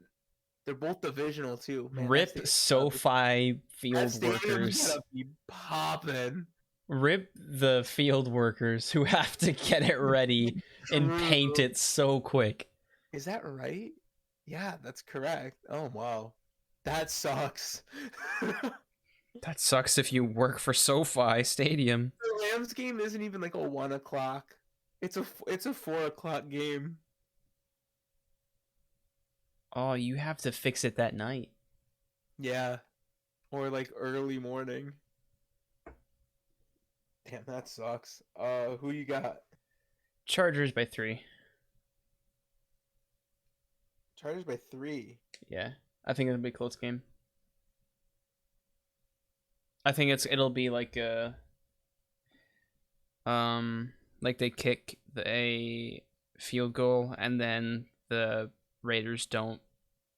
Speaker 2: they're both divisional too. Man,
Speaker 1: Rip SoFi field workers.
Speaker 2: Gotta be popping.
Speaker 1: Rip the field workers who have to get it ready and paint it so quick.
Speaker 2: Is that right? Yeah, that's correct. Oh wow, that sucks.
Speaker 1: That sucks if you work for SoFi Stadium.
Speaker 2: The Rams game isn't even like a 1 o'clock. It's a 4 o'clock game.
Speaker 1: Oh, you have to fix it that night.
Speaker 2: Yeah, or like early morning. Damn, that sucks. Who you got?
Speaker 1: Chargers by 3.
Speaker 2: Chargers by 3.
Speaker 1: Yeah, I think it'll be a close game. I think it'll be like like they kick a field goal and then the Raiders don't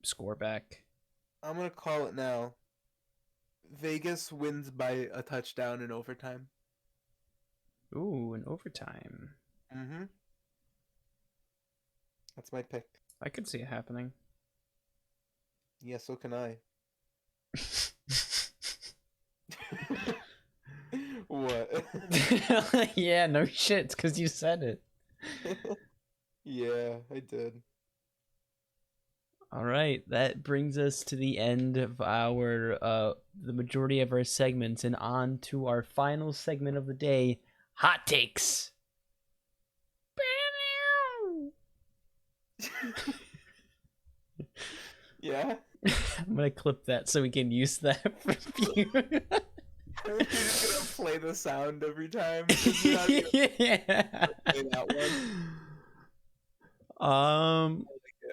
Speaker 1: score back.
Speaker 2: I'm gonna call it now. Vegas wins by a touchdown in overtime.
Speaker 1: Ooh, in overtime.
Speaker 2: Mm-hmm. That's my pick.
Speaker 1: I could see it happening.
Speaker 2: Yeah, so can I. What?
Speaker 1: Yeah, no shit. It's because you said it.
Speaker 2: Yeah, I did.
Speaker 1: All right, that brings us to the end of the majority of our segments and on to our final segment of the day, hot takes.
Speaker 2: Yeah?
Speaker 1: I'm going to clip that so we can use that for you.
Speaker 2: You're just going to play the sound every time.
Speaker 1: Yeah.
Speaker 2: Play that
Speaker 1: one.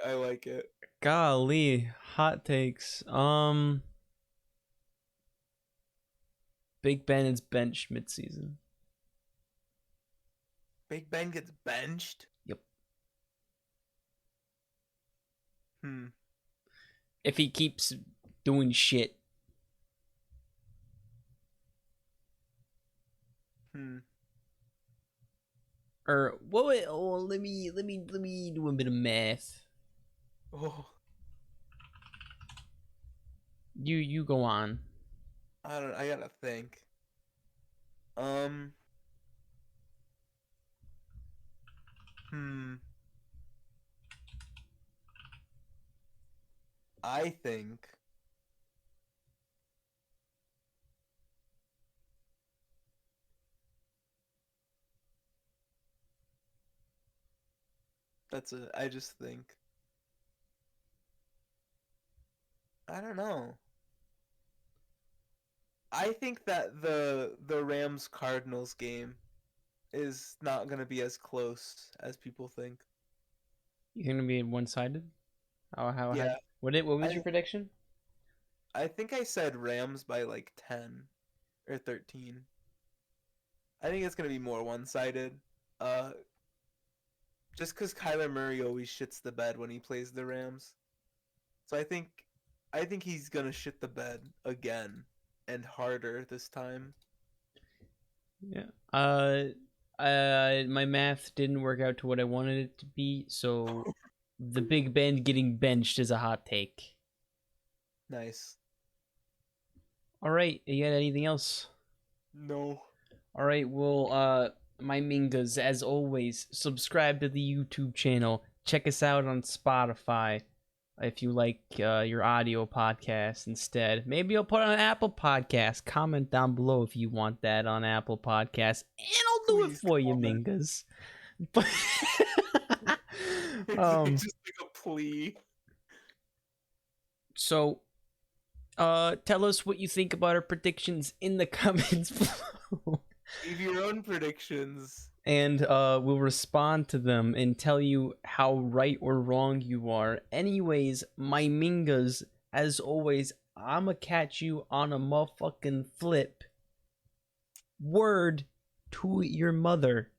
Speaker 2: I like it.
Speaker 1: Golly, hot takes. Big Ben is benched midseason.
Speaker 2: Big Ben gets benched?
Speaker 1: Yep. If he keeps doing shit. Or what? Oh, let me do a bit of math.
Speaker 2: Oh.
Speaker 1: You go on.
Speaker 2: I gotta think. I think I just think. I don't know. I think that the Rams Cardinals game is not gonna be as close as people think.
Speaker 1: You're gonna be one-sided.
Speaker 2: Yeah,
Speaker 1: What was
Speaker 2: I
Speaker 1: your prediction?
Speaker 2: I think I said Rams by like 10 or 13. I think it's gonna be more one-sided. Uh, just because Kyler Murray always shits the bed when he plays the Rams. So I think he's gonna shit the bed again and harder this time.
Speaker 1: Yeah. My math didn't work out to what I wanted it to be, so the Big Ben getting benched is a hot take.
Speaker 2: Nice.
Speaker 1: All right, you got anything else?
Speaker 2: No.
Speaker 1: All right, well, my Mingas, as always, subscribe to the YouTube channel. Check us out on Spotify if you like your audio podcast instead. Maybe I'll put on an Apple Podcast. Comment down below if you want that on Apple Podcast, and I'll do it
Speaker 2: Please
Speaker 1: for you,
Speaker 2: comment.
Speaker 1: Mingas. But
Speaker 2: It's just like a plea.
Speaker 1: so tell us what you think about our predictions in the comments below.
Speaker 2: Leave your own predictions.
Speaker 1: And we'll respond to them and tell you how right or wrong you are. Anyways, my Mingas, as always, I'ma catch you on a motherfucking flip. Word to your mother.